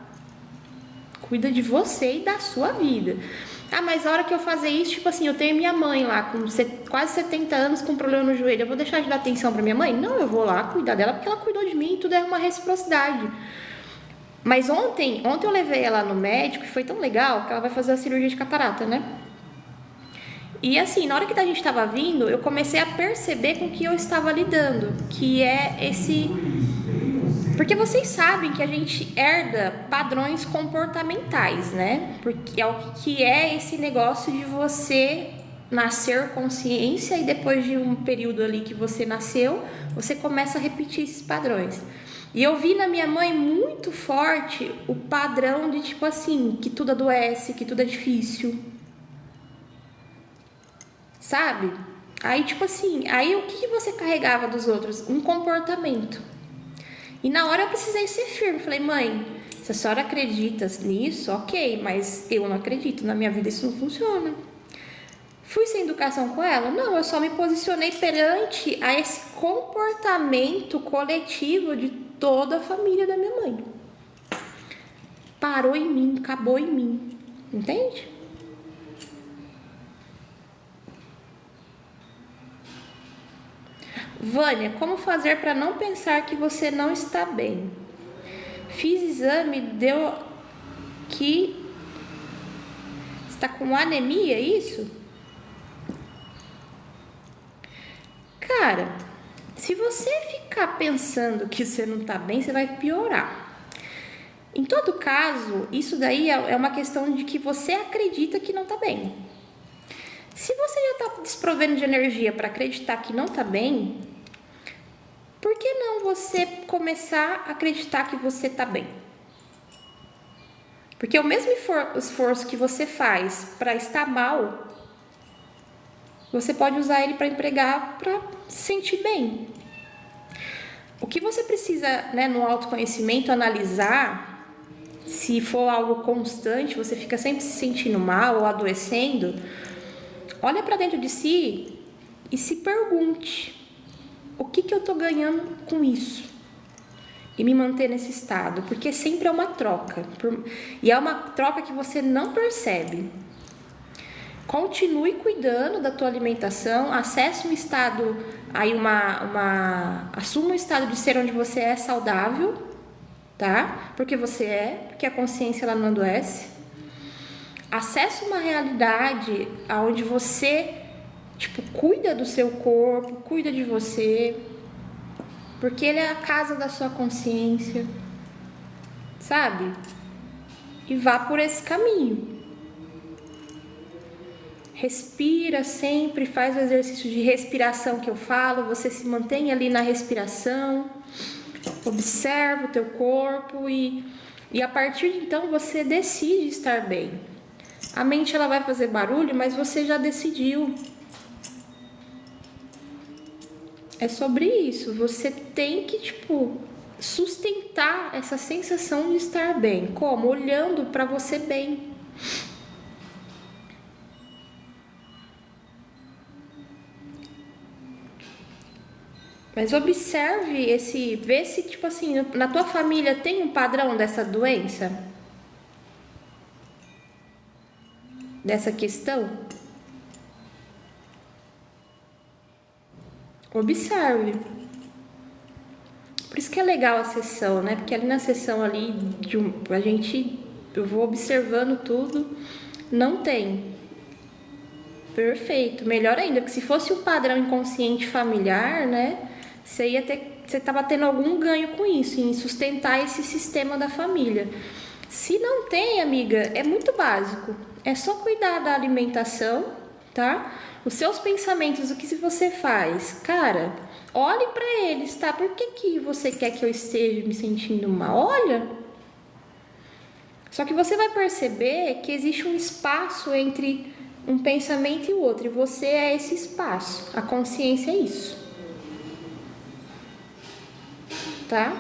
S1: Cuida de você e da sua vida. Ah, mas a hora que eu fazer isso, tipo assim, eu tenho minha mãe lá com quase 70 anos com problema no joelho, eu vou deixar de dar atenção pra minha mãe? Não, eu vou lá cuidar dela porque ela cuidou de mim e tudo é uma reciprocidade. Mas ontem eu levei ela no médico e foi tão legal que ela vai fazer a cirurgia de catarata, né? E assim, na hora que a gente tava vindo, eu comecei a perceber com que eu estava lidando, que é esse... Porque vocês sabem que a gente herda padrões comportamentais, né? Porque é o que é esse negócio de você nascer consciência e depois de um período ali que você nasceu, você começa a repetir esses padrões. E eu vi na minha mãe muito forte o padrão de tipo assim, que tudo adoece, que tudo é difícil. Sabe? Aí tipo assim, aí o que você carregava dos outros? Um comportamento. E na hora eu precisei ser firme. Falei, mãe, se a senhora acredita nisso, ok, mas eu não acredito. Na minha vida isso não funciona. Fui sem educação com ela? Não, eu só me posicionei perante a esse comportamento coletivo de toda a família da minha mãe. Parou em mim, acabou em mim. Entende? Vânia, como fazer para não pensar que você não está bem? Fiz exame, deu que está com anemia, é isso? Cara, se você ficar pensando que você não está bem, você vai piorar. Em todo caso, isso daí é uma questão de que você acredita que não está bem. Se você já está desprovendo de energia para acreditar que não está bem, por que não você começar a acreditar que você está bem? Porque o mesmo esforço que você faz para estar mal, você pode usar ele para empregar para se sentir bem. O que você precisa, né, no autoconhecimento, analisar, se for algo constante, você fica sempre se sentindo mal ou adoecendo, olha para dentro de si e se pergunte: o que eu estou ganhando com isso? E me manter nesse estado, porque sempre é uma troca. E é uma troca que você não percebe. Continue cuidando da tua alimentação, acesse um estado, aí assuma um estado de ser onde você é saudável, tá? Porque você é, porque a consciência ela não adoece. Acesse uma realidade onde você cuida do seu corpo, cuida de você, porque ele é a casa da sua consciência, sabe? E vá por esse caminho. Respira sempre, faz o exercício de respiração que eu falo, você se mantém ali na respiração, observa o teu corpo e a partir de então você decide estar bem. A mente ela vai fazer barulho, mas você já decidiu. É sobre isso, você tem que, sustentar essa sensação de estar bem. Como? Olhando para você bem. Mas observe vê se, na tua família tem um padrão dessa doença? Dessa questão? Observe. Por isso que é legal a sessão, né? Porque ali na sessão ali, eu vou observando tudo, não tem. Perfeito. Melhor ainda, porque se fosse um padrão inconsciente familiar, né? Você tava tendo algum ganho com isso, em sustentar esse sistema da família. Se não tem, amiga, é muito básico. É só cuidar da alimentação, tá? Os seus pensamentos, o que você faz? Cara, olhe para eles, tá? Por que você quer que eu esteja me sentindo mal? Olha. Só que você vai perceber que existe um espaço entre um pensamento e o outro, e você é esse espaço. A consciência é isso. Tá?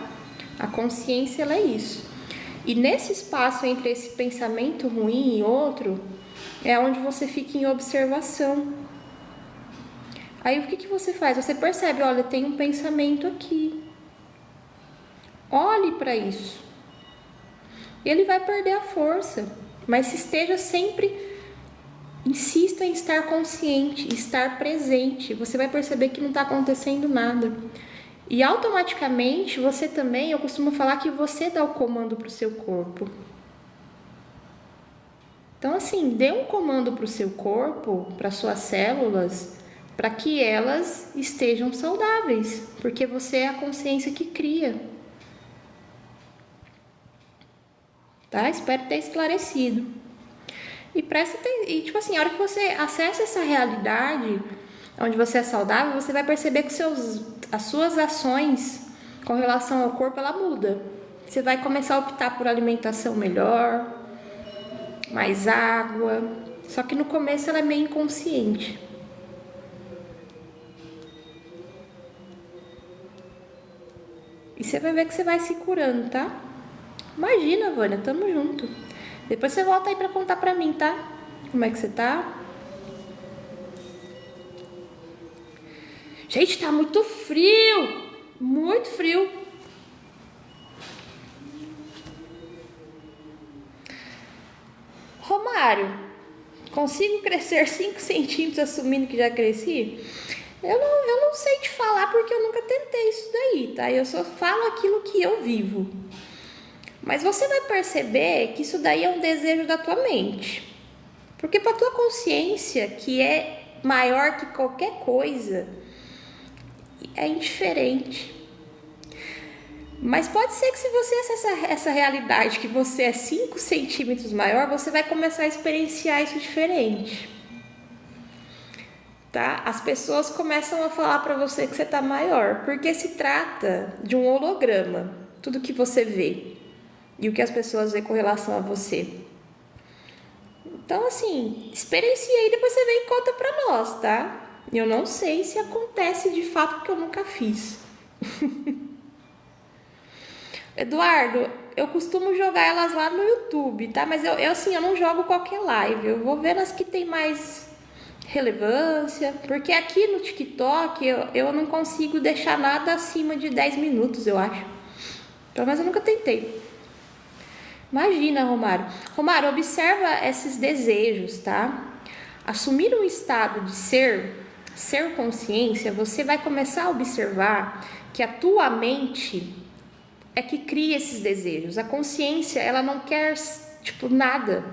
S1: A consciência, ela é isso. E nesse espaço entre esse pensamento ruim e outro, é onde você fica em observação. Aí o que você faz? Você percebe, olha, tem um pensamento aqui. Olhe para isso. Ele vai perder a força, mas esteja sempre, insista em estar consciente, estar presente. Você vai perceber que não está acontecendo nada. E automaticamente você também, eu costumo falar que você dá o comando para o seu corpo. Então assim, dê um comando para o seu corpo, para suas células, para que elas estejam saudáveis, porque você é a consciência que cria. Tá? Espero ter esclarecido. E presta atenção, e tipo assim, a hora que você acessa essa realidade, onde você é saudável, você vai perceber que as suas ações com relação ao corpo, ela muda. Você vai começar a optar por alimentação melhor, mais água. Só que no começo ela é meio inconsciente. E você vai ver que você vai se curando, tá? Imagina, Vânia, tamo junto. Depois você volta aí pra contar pra mim, tá? Como é que você tá? Gente, tá muito frio! Muito frio! Romário, consigo crescer 5 centímetros assumindo que já cresci? Eu não sei te falar porque eu nunca tentei isso daí, tá? Eu só falo aquilo que eu vivo. Mas você vai perceber que isso daí é um desejo da tua mente. Porque para tua consciência, que é maior que qualquer coisa, é indiferente. Mas pode ser que se você acessar essa realidade, que você é 5 centímetros maior, você vai começar a experienciar isso diferente. Tá? As pessoas começam a falar para você que você está maior, porque se trata de um holograma, tudo que você vê. E o que as pessoas veem com relação a você. Então, assim, experiencia aí, depois você vem e conta pra nós, tá? Eu não sei se acontece de fato, porque eu nunca fiz. Eduardo, eu costumo jogar elas lá no YouTube, tá? Mas eu não jogo qualquer live. Eu vou ver nas que tem mais relevância. Porque aqui no TikTok eu não consigo deixar nada acima de 10 minutos, eu acho. Pelo menos eu nunca tentei. Imagina, Romário. Romário, observa esses desejos, tá? Assumir um estado de ser consciência, você vai começar a observar que a tua mente é que cria esses desejos. A consciência, ela não quer, nada.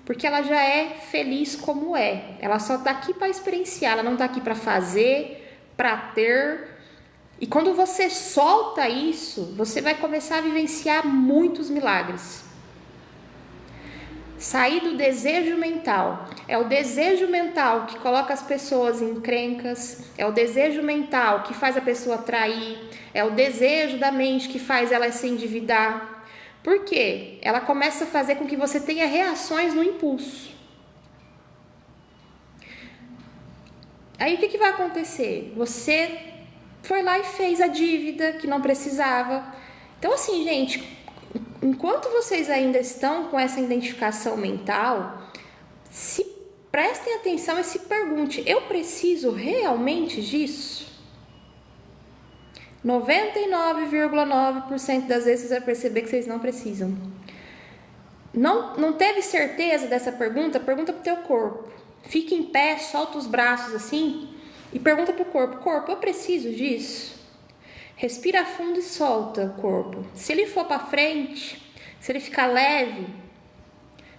S1: Porque ela já é feliz como é. Ela só tá aqui para experienciar, ela não tá aqui para fazer, para ter. E quando você solta isso, você vai começar a vivenciar muitos milagres. Sair do desejo mental. É o desejo mental que coloca as pessoas em encrencas. É o desejo mental que faz a pessoa trair. É o desejo da mente que faz ela se endividar. Por quê? Ela começa a fazer com que você tenha reações no impulso. Aí o que vai acontecer? Você foi lá e fez a dívida que não precisava. Então assim, gente, enquanto vocês ainda estão com essa identificação mental, se prestem atenção e se pergunte, eu preciso realmente disso? 99,9% das vezes você vai perceber que vocês não precisam. Não teve certeza dessa pergunta? Pergunta pro teu corpo. Fica em pé, solta os braços assim e pergunta pro corpo, corpo, eu preciso disso? Respira fundo e solta o corpo. Se ele for para frente, se ele ficar leve,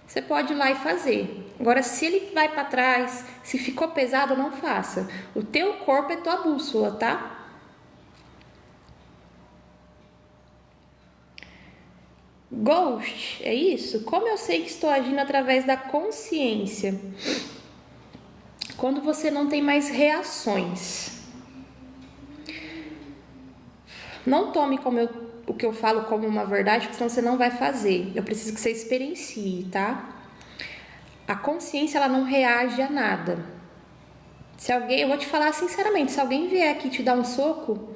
S1: você pode ir lá e fazer. Agora, se ele vai para trás, se ficou pesado, não faça. O teu corpo é tua bússola, tá? Ghost, é isso? Como eu sei que estou agindo através da consciência? Quando você não tem mais reações. Não tome como eu o que eu falo como uma verdade, porque senão você não vai fazer. Eu preciso que você experiencie, tá? A consciência, ela não reage a nada. Se alguém, eu vou te falar sinceramente, se alguém vier aqui te dar um soco,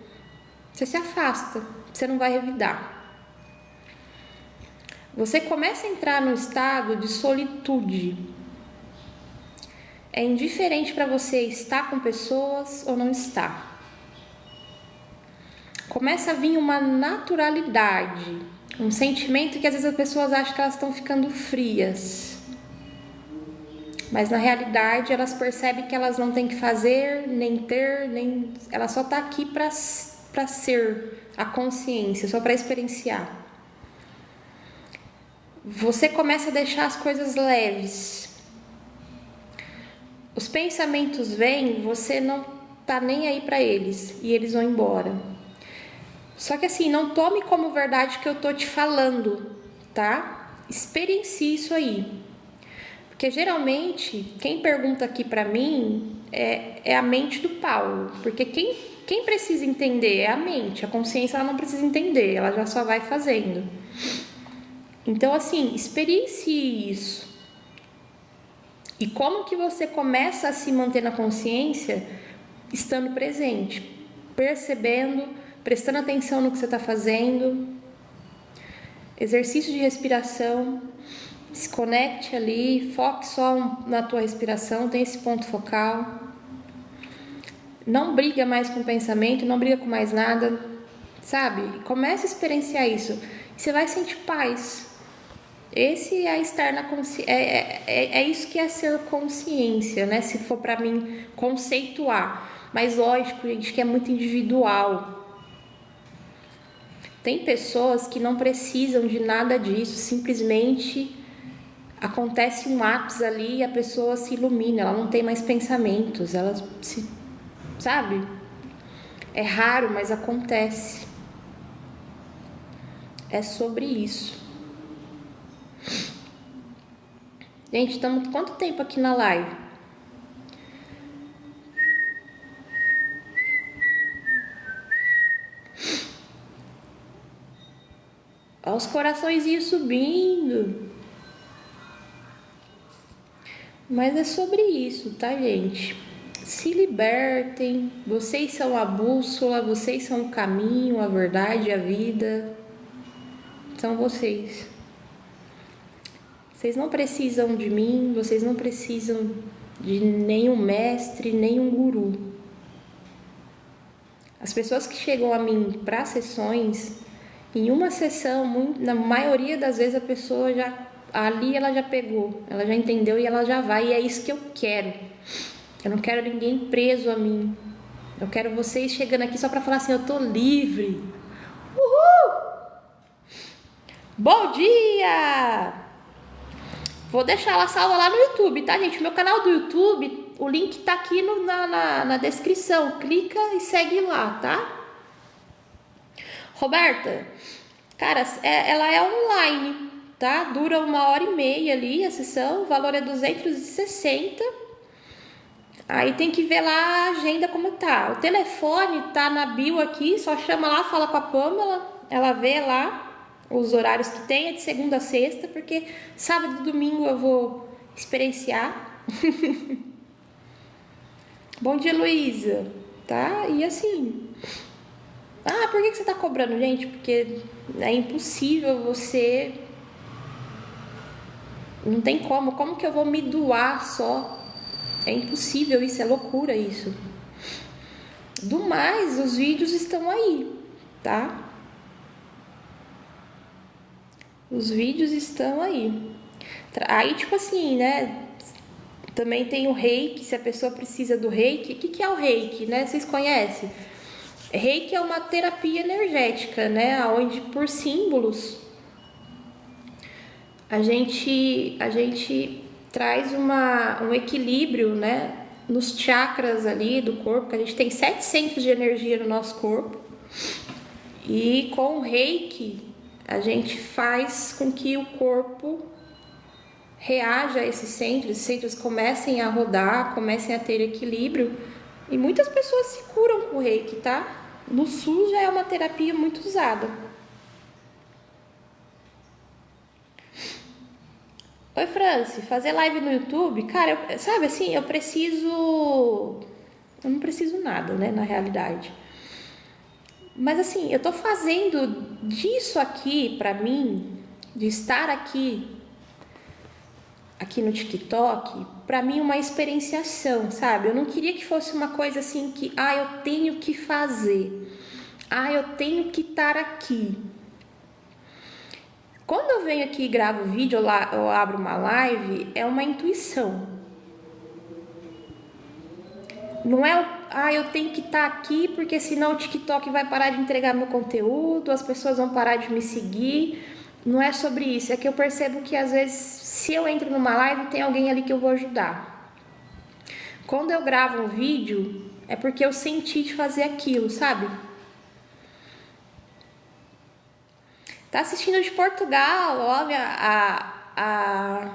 S1: você se afasta, você não vai revidar. Você começa a entrar no estado de solitude. É indiferente para você estar com pessoas ou não estar. Começa a vir uma naturalidade, um sentimento que às vezes as pessoas acham que elas estão ficando frias. Mas na realidade elas percebem que elas não têm que fazer, nem ter, nem... Ela só está aqui para ser a consciência, só para experienciar. Você começa a deixar as coisas leves. Os pensamentos vêm, você não tá nem aí para eles e eles vão embora. Só que assim, não tome como verdade que eu tô te falando, tá? Experiencie isso aí. Porque geralmente, quem pergunta aqui para mim é a mente do Paulo. Porque quem precisa entender é a mente. A consciência, ela não precisa entender, ela já só vai fazendo. Então, assim, experiencie isso. E como que você começa a se manter na consciência? Estando presente, percebendo, prestando atenção no que você está fazendo. Exercício de respiração. Se conecte ali, foque só na tua respiração, tem esse ponto focal. Não briga mais com o pensamento, não briga com mais nada, sabe? Comece a experienciar isso. Você vai sentir paz. Esse é a estar na consciência, é isso que é ser consciência, né? Se for para mim conceituar. Mas lógico, gente, que é muito individual. Tem pessoas que não precisam de nada disso, simplesmente acontece um ápice ali e a pessoa se ilumina, ela não tem mais pensamentos, ela se... Sabe? É raro, mas acontece. É sobre isso. Gente, estamos quanto tempo aqui na live? Olha os coraçõezinhos subindo. Mas é sobre isso, tá, gente? Se libertem. Vocês são a bússola, vocês são o caminho, a verdade, a vida. São vocês. Vocês não precisam de mim, vocês não precisam de nenhum mestre, nenhum guru. As pessoas que chegam a mim para sessões, em uma sessão, na maioria das vezes a pessoa já... Ali ela já pegou, ela já entendeu e ela já vai. E é isso que eu quero. Eu não quero ninguém preso a mim. Eu quero vocês chegando aqui só para falar assim, eu tô livre. Uhul! Bom dia! Vou deixar ela salva lá no YouTube, tá, gente? Meu canal do YouTube, o link tá aqui na descrição. Clica e segue lá, tá? Roberta, cara, ela é online, tá? Dura 1h30 ali a sessão, o valor é 260. Aí tem que ver lá a agenda como tá. O telefone tá na bio aqui, só chama lá, fala com a Pamela, ela vê lá os horários que tem, é de segunda a sexta, porque sábado e domingo eu vou experienciar. Bom dia, Luísa, tá? E assim... Ah, por que você tá cobrando, gente? Porque é impossível você... Não tem como que eu vou me doar só? É impossível isso, é loucura isso. Do mais, os vídeos estão aí, tá? Os vídeos estão aí. Aí, tipo assim, né? Também tem o reiki, se a pessoa precisa do reiki. O que é o reiki, né? Vocês conhecem? Reiki é uma terapia energética, né? Onde por símbolos a gente traz um equilíbrio, né? Nos chakras ali do corpo, que a gente tem 7 centros de energia no nosso corpo. E com o reiki, a gente faz com que o corpo reaja a esses centros comecem a rodar, comecem a ter equilíbrio. E muitas pessoas se curam com o reiki, tá? No SUS já é uma terapia muito usada. Oi, Franci, fazer live no YouTube, cara, sabe assim, eu não preciso nada, né, na realidade. Mas assim, eu tô fazendo disso aqui pra mim, de estar aqui no TikTok, pra mim uma experienciação, sabe? Eu não queria que fosse uma coisa assim que, eu tenho que fazer. Eu tenho que estar aqui. Quando eu venho aqui e gravo vídeo, eu abro uma live, é uma intuição. Não é eu tenho que estar aqui porque senão o TikTok vai parar de entregar meu conteúdo, as pessoas vão parar de me seguir. Não é sobre isso, é que eu percebo que às vezes, se eu entro numa live, tem alguém ali que eu vou ajudar. Quando eu gravo um vídeo, é porque eu senti de fazer aquilo, sabe? Tá assistindo de Portugal, olha,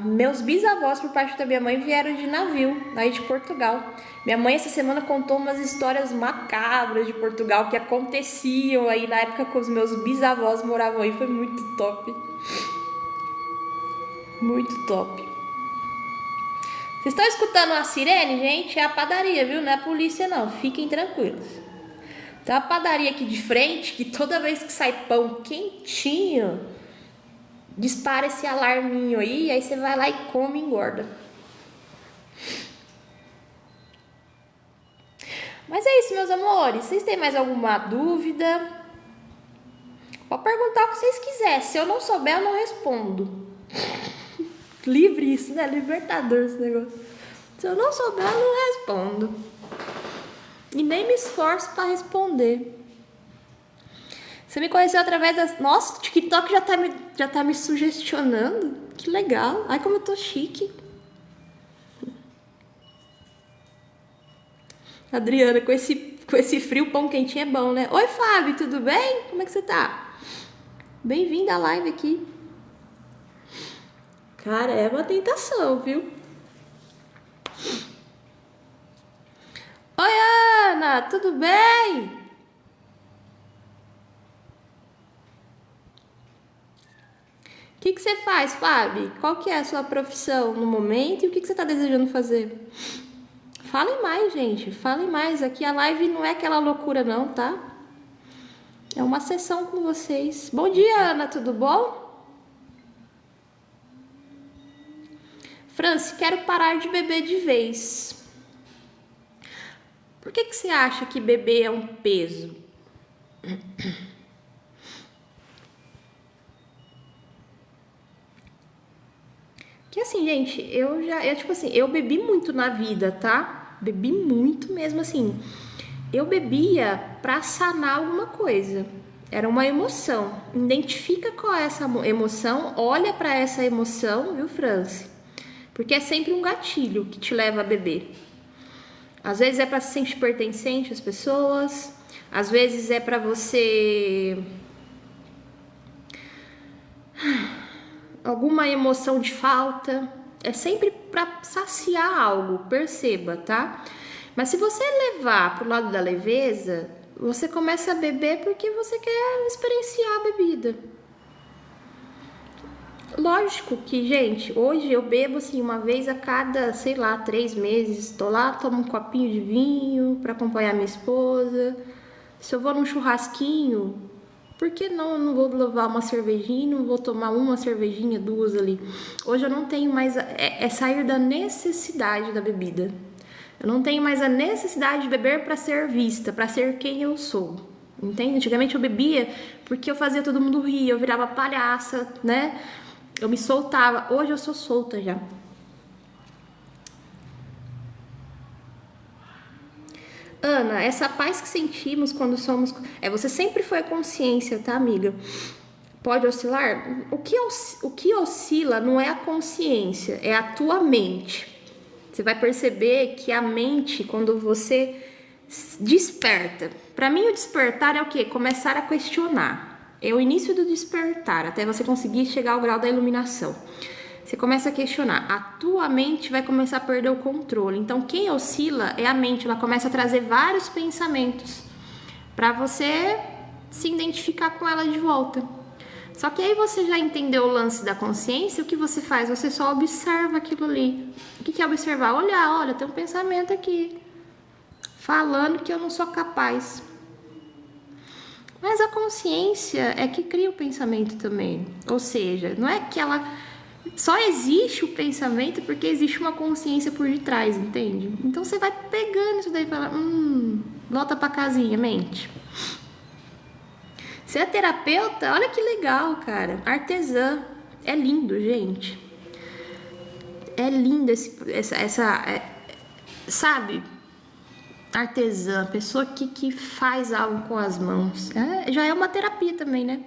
S1: meus bisavós por parte da minha mãe vieram de navio, aí de Portugal. Minha mãe essa semana contou umas histórias macabras de Portugal que aconteciam aí na época que os meus bisavós moravam aí, foi muito top. Muito top. Vocês estão escutando a sirene, gente? É a padaria, viu? Não é a polícia não, fiquem tranquilos. Tem uma padaria aqui de frente que toda vez que sai pão quentinho, dispara esse alarminho aí você vai lá e come e engorda. Mas é isso, meus amores. Vocês têm mais alguma dúvida? Pode perguntar o que vocês quiserem. Se eu não souber, eu não respondo. Livre isso, né? Libertador esse negócio. Se eu não souber, eu não respondo. E nem me esforço para responder. Você me conheceu através das... Nossa, o TikTok já tá me sugestionando. Que legal. Ai, como eu tô chique. Adriana, com esse frio, pão quentinho é bom, né? Oi, Fábio, tudo bem? Como é que você tá? Bem-vindo à live aqui. Cara, é uma tentação, viu? Oi, Ana, tudo bem? O que você faz, Fábio? Qual que é a sua profissão no momento e o que você está desejando fazer? Falem mais, gente. Falem mais. Aqui a live não é aquela loucura não, tá? É uma sessão com vocês. Bom dia, Ana. Tudo bom? Franci, quero parar de beber de vez. Por que você acha que beber é um peso? Que assim, gente, eu bebi muito na vida, tá? Bebi muito mesmo, assim. Eu bebia pra sanar alguma coisa. Era uma emoção. Identifica qual é essa emoção, olha pra essa emoção, viu, Franci? Porque é sempre um gatilho que te leva a beber. Às vezes é pra se sentir pertencente às pessoas, às vezes é pra você... alguma emoção de falta, é sempre para saciar algo, perceba, tá? Mas se você levar pro lado da leveza, você começa a beber porque você quer experienciar a bebida. Lógico que, gente, hoje eu bebo assim uma vez a cada, 3 meses, tô lá, tomo um copinho de vinho para acompanhar minha esposa. Se eu vou num churrasquinho, por que não? Eu não vou levar uma cervejinha, não vou tomar uma cervejinha, 2 ali. Hoje eu não tenho mais... É sair da necessidade da bebida. Eu não tenho mais a necessidade de beber para ser vista, para ser quem eu sou. Entende? Antigamente eu bebia porque eu fazia todo mundo rir, eu virava palhaça, né? Eu me soltava. Hoje eu sou solta já. Ana, essa paz que sentimos quando somos... você sempre foi a consciência, tá, amiga? Pode oscilar? O que oscila não é a consciência, é a tua mente. Você vai perceber que a mente, quando você desperta... Para mim, o despertar é o quê? Começar a questionar. É o início do despertar, até você conseguir chegar ao grau da iluminação. Você começa a questionar, a tua mente vai começar a perder o controle. Então, quem oscila é a mente, ela começa a trazer vários pensamentos para você se identificar com ela de volta. Só que aí você já entendeu o lance da consciência, o que você faz? Você só observa aquilo ali. O que é observar? Olhar, olha, tem um pensamento aqui, falando que eu não sou capaz. Mas a consciência é que cria o pensamento também. Ou seja, não é que ela... Só existe o pensamento porque existe uma consciência por detrás, entende? Então você vai pegando isso daí e fala, volta pra casinha, mente. Ser terapeuta, olha que legal, cara. Artesã. É lindo, gente. É lindo sabe? Artesã, pessoa que faz algo com as mãos. Já é uma terapia também, né?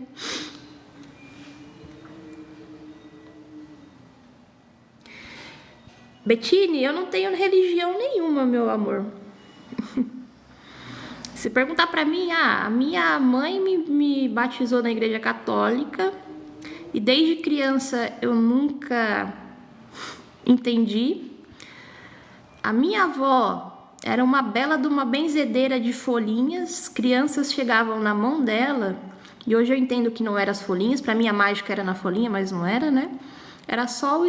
S1: Bettine, eu não tenho religião nenhuma, meu amor. Se perguntar pra mim, a minha mãe me batizou na igreja católica e desde criança eu nunca entendi. A minha avó era uma bela de uma benzedeira de folhinhas, crianças chegavam na mão dela e hoje eu entendo que não eram as folhinhas, pra mim a mágica era na folhinha, mas não era, né? Era só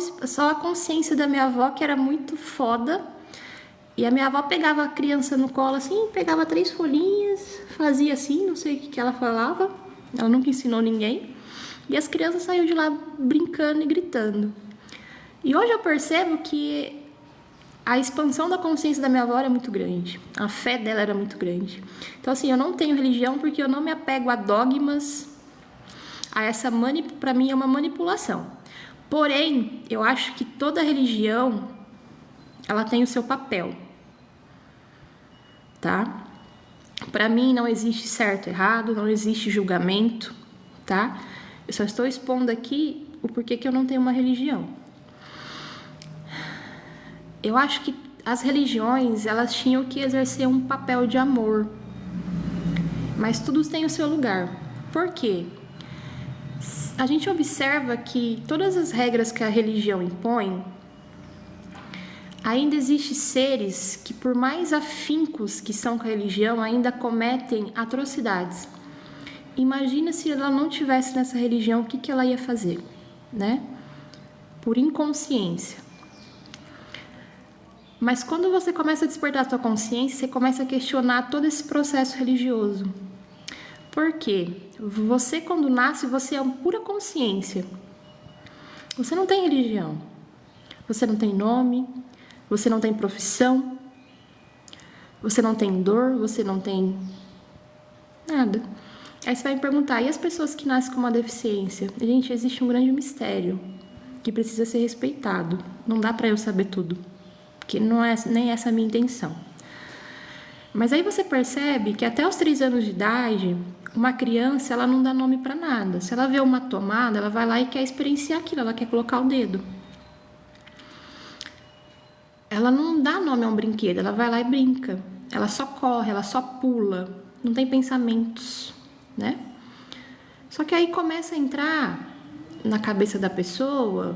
S1: a consciência da minha avó que era muito foda. E a minha avó pegava a criança no colo assim, pegava 3 folhinhas, fazia assim, não sei o que ela falava. Ela nunca ensinou ninguém. E as crianças saíam de lá brincando e gritando. E hoje eu percebo que a expansão da consciência da minha avó era muito grande. A fé dela era muito grande. Então assim, eu não tenho religião porque eu não me apego a dogmas. Pra mim é uma manipulação. Porém, eu acho que toda religião, ela tem o seu papel, tá? Pra mim não existe certo e errado, não existe julgamento, tá? Eu só estou expondo aqui o porquê que eu não tenho uma religião. Eu acho que as religiões, elas tinham que exercer um papel de amor, mas tudo tem o seu lugar. Por quê? A gente observa que todas as regras que a religião impõe, ainda existem seres que, por mais afincos que são com a religião, ainda cometem atrocidades. Imagina se ela não tivesse nessa religião, o que ela ia fazer, né? Por inconsciência. Mas quando você começa a despertar a sua consciência, você começa a questionar todo esse processo religioso. Por quê? Você, quando nasce, você é uma pura consciência. Você não tem religião. Você não tem nome. Você não tem profissão. Você não tem dor. Você não tem nada. Aí você vai me perguntar, e as pessoas que nascem com uma deficiência? Gente, existe um grande mistério que precisa ser respeitado. Não dá pra eu saber tudo. Porque não é nem essa a minha intenção. Mas aí você percebe que até os 3 anos de idade, uma criança, ela não dá nome pra nada. Se ela vê uma tomada, ela vai lá e quer experienciar aquilo, ela quer colocar o dedo. Ela não dá nome a um brinquedo, ela vai lá e brinca. Ela só corre, ela só pula, não tem pensamentos, né? Só que aí começa a entrar na cabeça da pessoa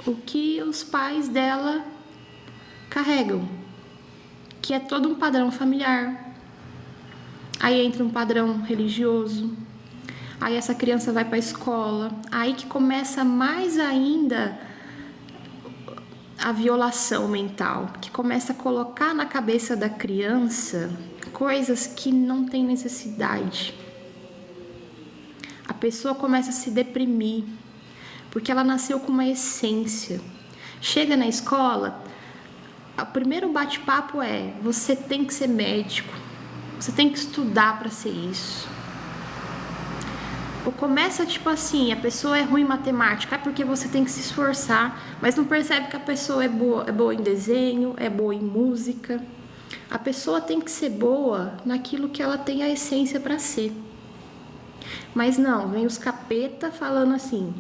S1: o que os pais dela carregam, que é todo um padrão familiar. Aí entra um padrão religioso. Aí essa criança vai para a escola. Aí que começa mais ainda a violação mental, que começa a colocar na cabeça da criança coisas que não tem necessidade. A pessoa começa a se deprimir, porque ela nasceu com uma essência. Chega na escola, o primeiro bate-papo é: você tem que ser médico, você tem que estudar para ser isso. Ou começa tipo assim, a pessoa é ruim em matemática, é porque você tem que se esforçar, mas não percebe que a pessoa é boa em desenho, é boa em música. A pessoa tem que ser boa naquilo que ela tem a essência para ser. Mas não, vem os capeta falando assim: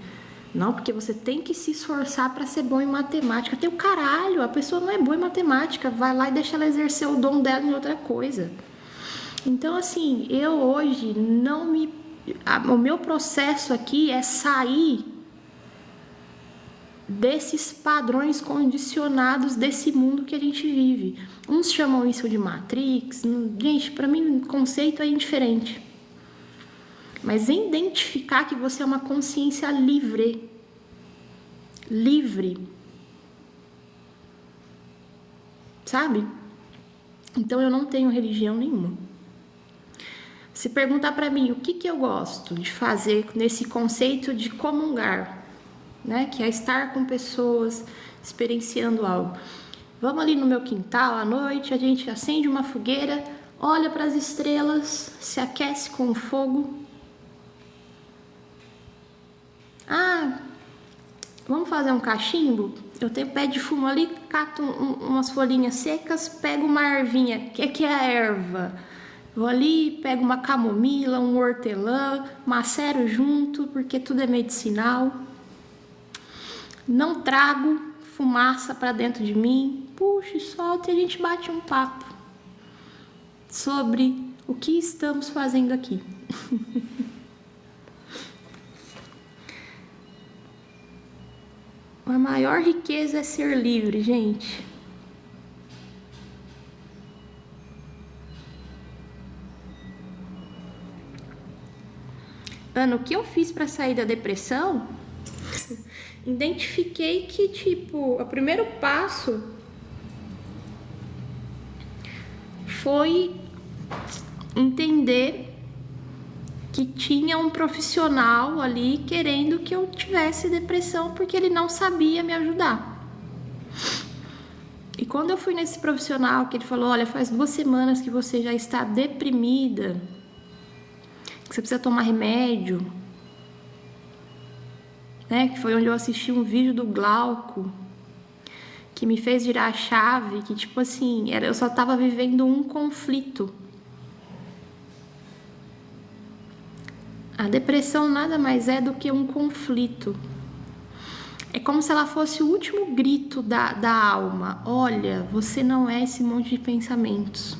S1: não, porque você tem que se esforçar para ser bom em matemática. Tem o caralho, a pessoa não é boa em matemática, vai lá e deixa ela exercer o dom dela em outra coisa. Então assim, eu hoje o meu processo aqui é sair desses padrões condicionados desse mundo que a gente vive. Uns chamam isso de Matrix. Gente, para mim o conceito é indiferente. mas em identificar que você é uma consciência livre. Livre. Sabe? Então eu não tenho religião nenhuma. Se perguntar para mim o que eu gosto de fazer nesse conceito de comungar, né? Que é estar com pessoas, experienciando algo. Vamos ali no meu quintal à noite, a gente acende uma fogueira, olha para as estrelas, se aquece com o fogo. Ah, vamos fazer um cachimbo? Eu tenho pé de fumo ali, cato umas folhinhas secas, pego uma ervinha. O que é a erva? Vou ali, pego uma camomila, um hortelã, macero junto, porque tudo é medicinal. Não trago fumaça para dentro de mim. Puxa e solta e a gente bate um papo sobre o que estamos fazendo aqui. A maior riqueza é ser livre, gente. Ana, o que eu fiz para sair da depressão? Identifiquei que, o primeiro passo foi entender que tinha um profissional ali querendo que eu tivesse depressão porque ele não sabia me ajudar. E quando eu fui nesse profissional, que ele falou, olha, faz 2 semanas que você já está deprimida, que você precisa tomar remédio, né? Que foi onde eu assisti um vídeo do Glauco, que me fez virar a chave, que eu só estava vivendo um conflito. A depressão nada mais é do que um conflito. É como se ela fosse o último grito da alma. Olha, você não é esse monte de pensamentos.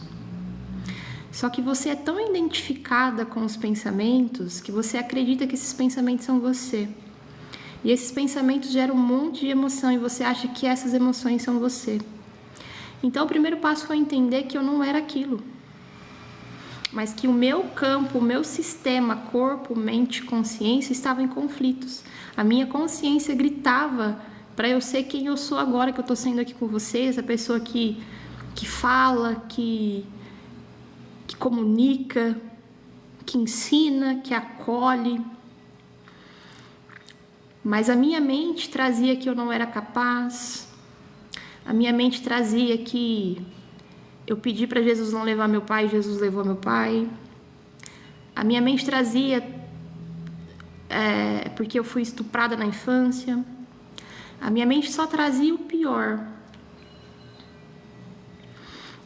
S1: Só que você é tão identificada com os pensamentos que você acredita que esses pensamentos são você. E esses pensamentos geram um monte de emoção e você acha que essas emoções são você. Então, o primeiro passo foi entender que eu não era aquilo. Mas que o meu campo, o meu sistema, corpo, mente, consciência, estava em conflitos. A minha consciência gritava para eu ser quem eu sou agora que eu estou sendo aqui com vocês, a pessoa que fala, que comunica, que ensina, que acolhe. Mas a minha mente trazia que eu não era capaz, a minha mente trazia que eu pedi para Jesus não levar meu pai, Jesus levou meu pai. A minha mente trazia porque eu fui estuprada na infância. A minha mente só trazia o pior.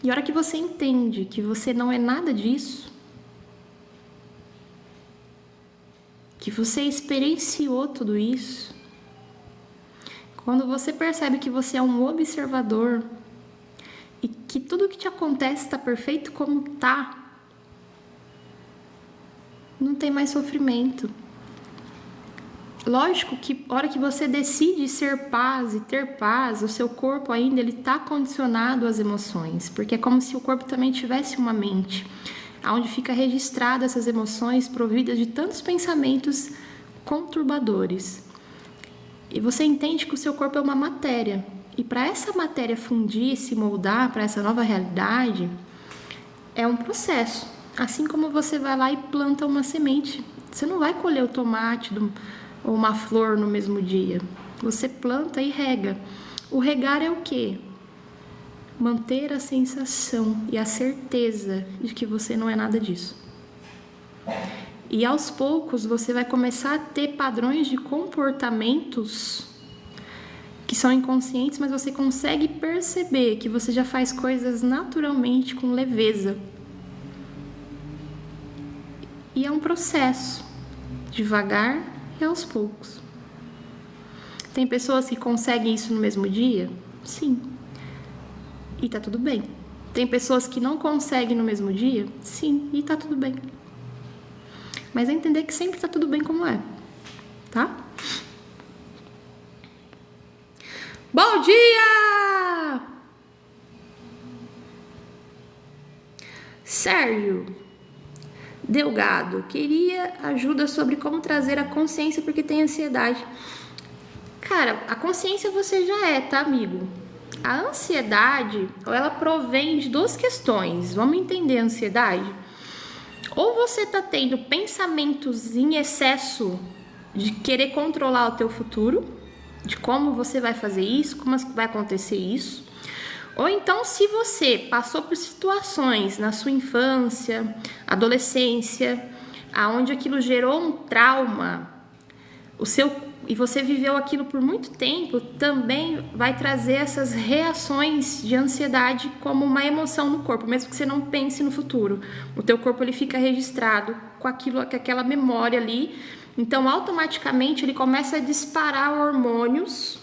S1: E a hora que você entende que você não é nada disso, que você experienciou tudo isso, quando você percebe que você é um observador e que tudo que te acontece está perfeito como tá, não tem mais sofrimento. Lógico que a hora que você decide ser paz e ter paz, o seu corpo ainda ele está condicionado às emoções, porque é como se o corpo também tivesse uma mente, onde fica registrada essas emoções providas de tantos pensamentos conturbadores. E você entende que o seu corpo é uma matéria, e para essa matéria fundir, se moldar para essa nova realidade, é um processo. Assim como você vai lá e planta uma semente, você não vai colher o tomate ou uma flor no mesmo dia. Você planta e rega. O regar é o quê? Manter a sensação e a certeza de que você não é nada disso. E aos poucos você vai começar a ter padrões de comportamentos que são inconscientes, mas você consegue perceber que você já faz coisas naturalmente com leveza. E é um processo, devagar e aos poucos. Tem pessoas que conseguem isso no mesmo dia? Sim. E tá tudo bem. Tem pessoas que não conseguem no mesmo dia? Sim, e tá tudo bem. Mas é entender que sempre tá tudo bem como é, tá? Bom dia! Sérgio, Delgado, queria ajuda sobre como trazer a consciência porque tem ansiedade. Cara, a consciência você já é, tá, amigo? A ansiedade, ela provém de duas questões. Vamos entender a ansiedade? Ou você tá tendo pensamentos em excesso de querer controlar o teu futuro, de como você vai fazer isso, como vai acontecer isso. Ou então, se você passou por situações na sua infância, adolescência, aonde aquilo gerou um trauma, e você viveu aquilo por muito tempo, também vai trazer essas reações de ansiedade como uma emoção no corpo, mesmo que você não pense no futuro. O teu corpo ele fica registrado com aquela memória ali, então automaticamente ele começa a disparar hormônios,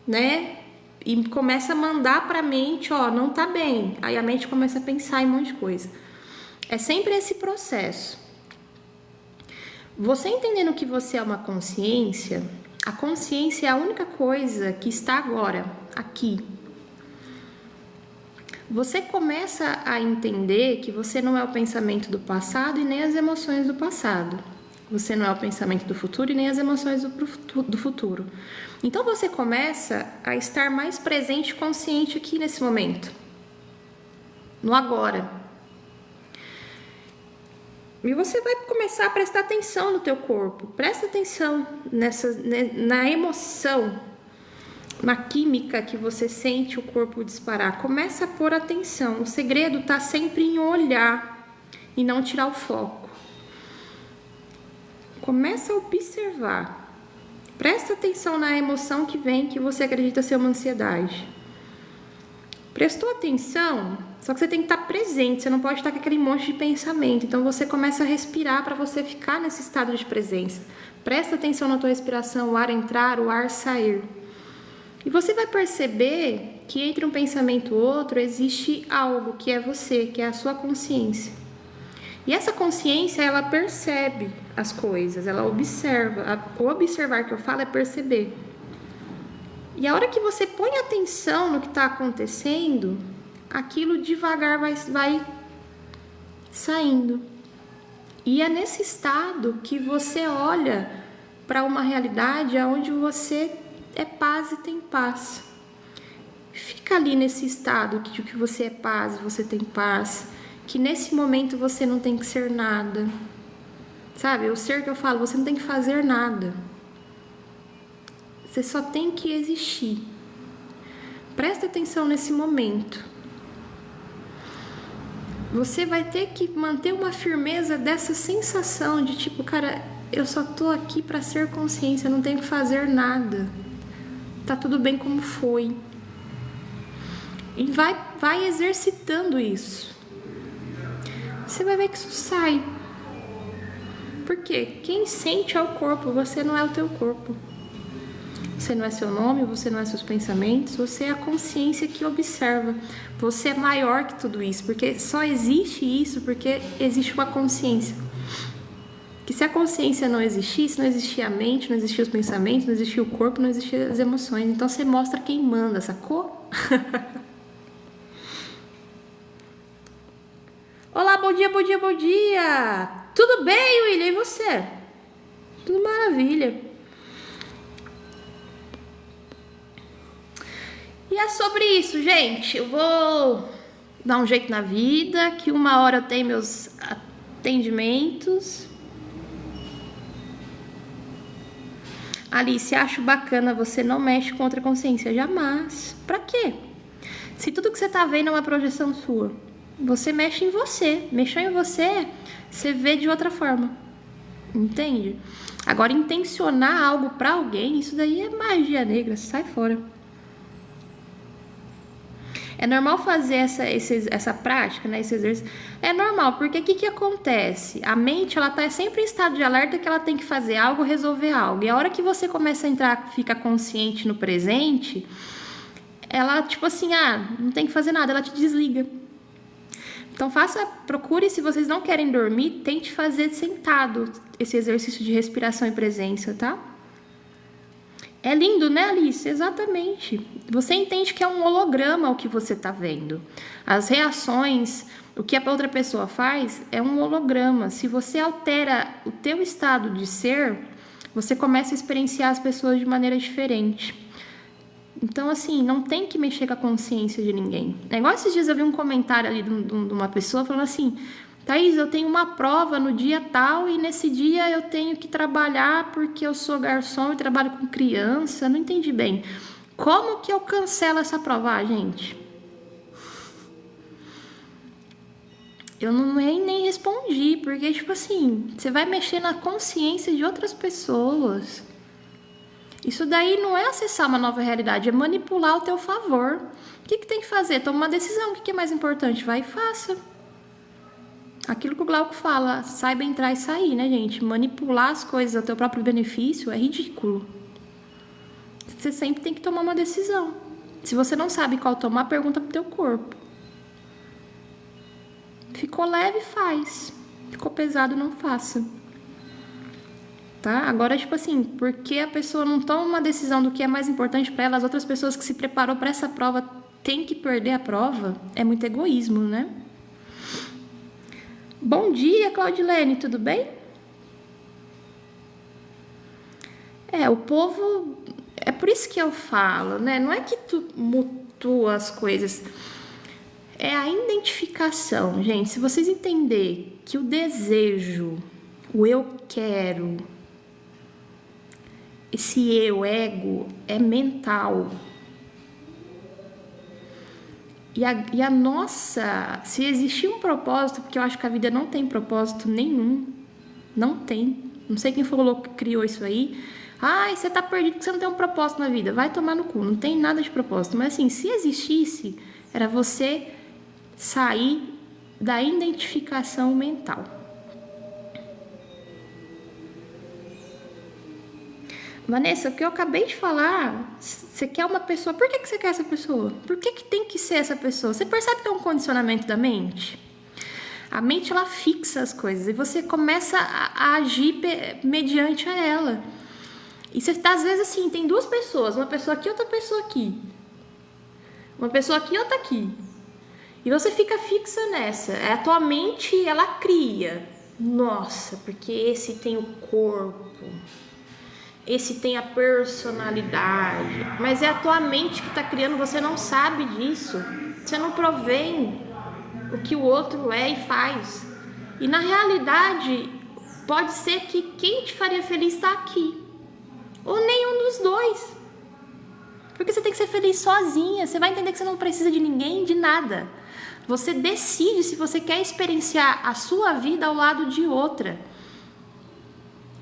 S1: né? E começa a mandar para a mente, ó, não tá bem. Aí a mente começa a pensar em um monte de coisa. É sempre esse processo. Você entendendo que você é uma consciência, a consciência é a única coisa que está agora, aqui. Você começa a entender que você não é o pensamento do passado e nem as emoções do passado. Você não é o pensamento do futuro e nem as emoções do futuro. Então você começa a estar mais presente e consciente aqui nesse momento. No agora. E você vai começar a prestar atenção no teu corpo. Presta atenção na emoção, na química que você sente o corpo disparar. Começa a pôr atenção. O segredo está sempre em olhar e não tirar o foco. Começa a observar. Presta atenção na emoção que vem, que você acredita ser uma ansiedade. Prestou atenção? Só que você tem que estar presente, você não pode estar com aquele monte de pensamento. Então você começa a respirar para você ficar nesse estado de presença. Presta atenção na tua respiração, o ar entrar, o ar sair. E você vai perceber que entre um pensamento e outro existe algo que é você, que é a sua consciência. E essa consciência, ela percebe as coisas, ela observa. O observar que eu falo é perceber. E a hora que você põe atenção no que está acontecendo, aquilo devagar vai saindo. E é nesse estado que você olha para uma realidade onde você é paz e tem paz. Fica ali nesse estado de que você é paz, você tem paz. Que nesse momento você não tem que ser nada. Sabe, o ser que eu falo, você não tem que fazer nada. Você só tem que existir. Presta atenção nesse momento. Você vai ter que manter uma firmeza dessa sensação de tipo, cara, eu só tô aqui para ser consciência, eu não tenho que fazer nada. Tá tudo bem como foi. E vai exercitando isso. Você vai ver que isso sai. Por quê? Quem sente é o corpo, você não é o teu corpo. Você não é seu nome, você não é seus pensamentos, você é a consciência que observa. Você é maior que tudo isso, porque só existe isso porque existe uma consciência. Que se a consciência não existisse, não existia a mente, não existia os pensamentos, não existia o corpo, não existia as emoções. Então você mostra quem manda, sacou? Olá, bom dia, bom dia, bom dia! Tudo bem, William? E você? Tudo maravilha. E é sobre isso, gente. Eu vou dar um jeito na vida, que 1 hora eu tenho meus atendimentos. Alice, acho bacana, você não mexe com outra consciência. Jamais. Pra quê? Se tudo que você tá vendo é uma projeção sua, você mexe em você. Mexeu em você, você vê de outra forma. Entende? Agora, intencionar algo pra alguém, isso daí é magia negra. Sai fora. É normal fazer essa prática, né? Esse exercício. É normal, porque o que acontece? A mente, ela tá sempre em estado de alerta que ela tem que fazer algo, resolver algo. E a hora que você começa a entrar, fica consciente no presente, ela, tipo assim, não tem que fazer nada, ela te desliga. Então procure, se vocês não querem dormir, tente fazer sentado esse exercício de respiração e presença, tá? É lindo, né, Alice? Exatamente. Você entende que é um holograma o que você tá vendo. As reações O que a outra pessoa faz é um holograma. Se você altera o teu estado de ser, você começa a experienciar as pessoas de maneira diferente. Então, assim, não tem que mexer com a consciência de ninguém. É igual esses dias eu vi um comentário ali de uma pessoa falando assim: Thaís, eu tenho uma prova no dia tal e nesse dia eu tenho que trabalhar porque eu sou garçom e trabalho com criança. Não entendi bem. Como que eu cancelo essa prova, gente? Eu nem respondi, porque, tipo assim, você vai mexer na consciência de outras pessoas. Isso daí não é acessar uma nova realidade, é manipular ao teu favor. O que tem que fazer? Toma uma decisão. O que é mais importante? Vai e faça. Aquilo que o Glauco fala, saiba entrar e sair, né, gente? Manipular as coisas ao teu próprio benefício é ridículo. Você sempre tem que tomar uma decisão. Se você não sabe qual tomar, pergunta pro teu corpo. Ficou leve, faz. Ficou pesado, não faça. Tá? Agora, tipo assim, porque a pessoa não toma uma decisão do que é mais importante para ela, as outras pessoas que se preparou para essa prova têm que perder a prova, é muito egoísmo, né? Bom dia, Claudilene, tudo bem? O povo... É por isso que eu falo, né? Não é que tu mutua as coisas. É a identificação, gente. Se vocês entenderem que o desejo, o eu quero, esse eu, ego, é mental. E a nossa... Se existir um propósito, porque eu acho que a vida não tem propósito nenhum. Não tem. Não sei quem falou que criou isso aí. Ai, você tá perdido porque você não tem um propósito na vida. Vai tomar no cu. Não tem nada de propósito. Mas assim, se existisse, era você sair da identificação mental. Vanessa, o que eu acabei de falar, você quer uma pessoa, por que você quer essa pessoa? Por que tem que ser essa pessoa? Você percebe que é um condicionamento da mente? A mente, ela fixa as coisas e você começa a agir mediante a ela. E você tá, às vezes, assim, tem duas pessoas, uma pessoa aqui e outra pessoa aqui. Uma pessoa aqui e outra aqui. E você fica fixa nessa. A tua mente, ela cria. Nossa, porque esse tem o corpo... Esse tem a personalidade, mas é a tua mente que está criando, você não sabe disso. Você não provém o que o outro é e faz. E na realidade, pode ser que quem te faria feliz está aqui. Ou nenhum dos dois. Porque você tem que ser feliz sozinha. Você vai entender que você não precisa de ninguém, de nada. Você decide se você quer experienciar a sua vida ao lado de outra.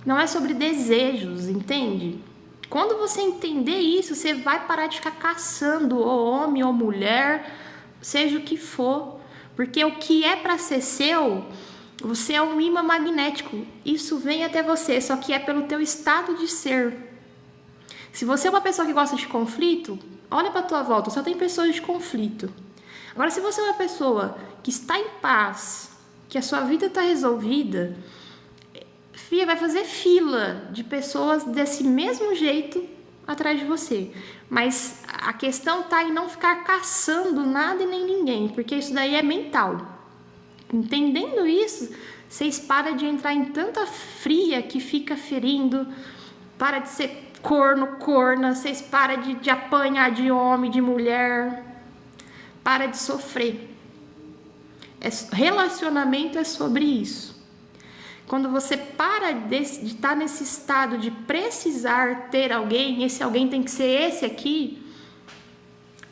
S1: Não é sobre desejos, entende? Quando você entender isso, você vai parar de ficar caçando ou homem ou mulher, seja o que for. Porque o que é para ser seu, você é um imã magnético. Isso vem até você, só que é pelo teu estado de ser. Se você é uma pessoa que gosta de conflito, olha para tua volta, só tem pessoas de conflito. Agora, se você é uma pessoa que está em paz, que a sua vida está resolvida... vai fazer fila de pessoas desse mesmo jeito atrás de você. Mas a questão tá em não ficar caçando nada e nem ninguém, porque isso daí é mental. Entendendo isso, vocês param de entrar em tanta fria que fica ferindo, para de ser corna, vocês param de apanhar de homem, de mulher, para de sofrer. Relacionamento é sobre isso. Quando você para de estar nesse estado de precisar ter alguém, esse alguém tem que ser esse aqui,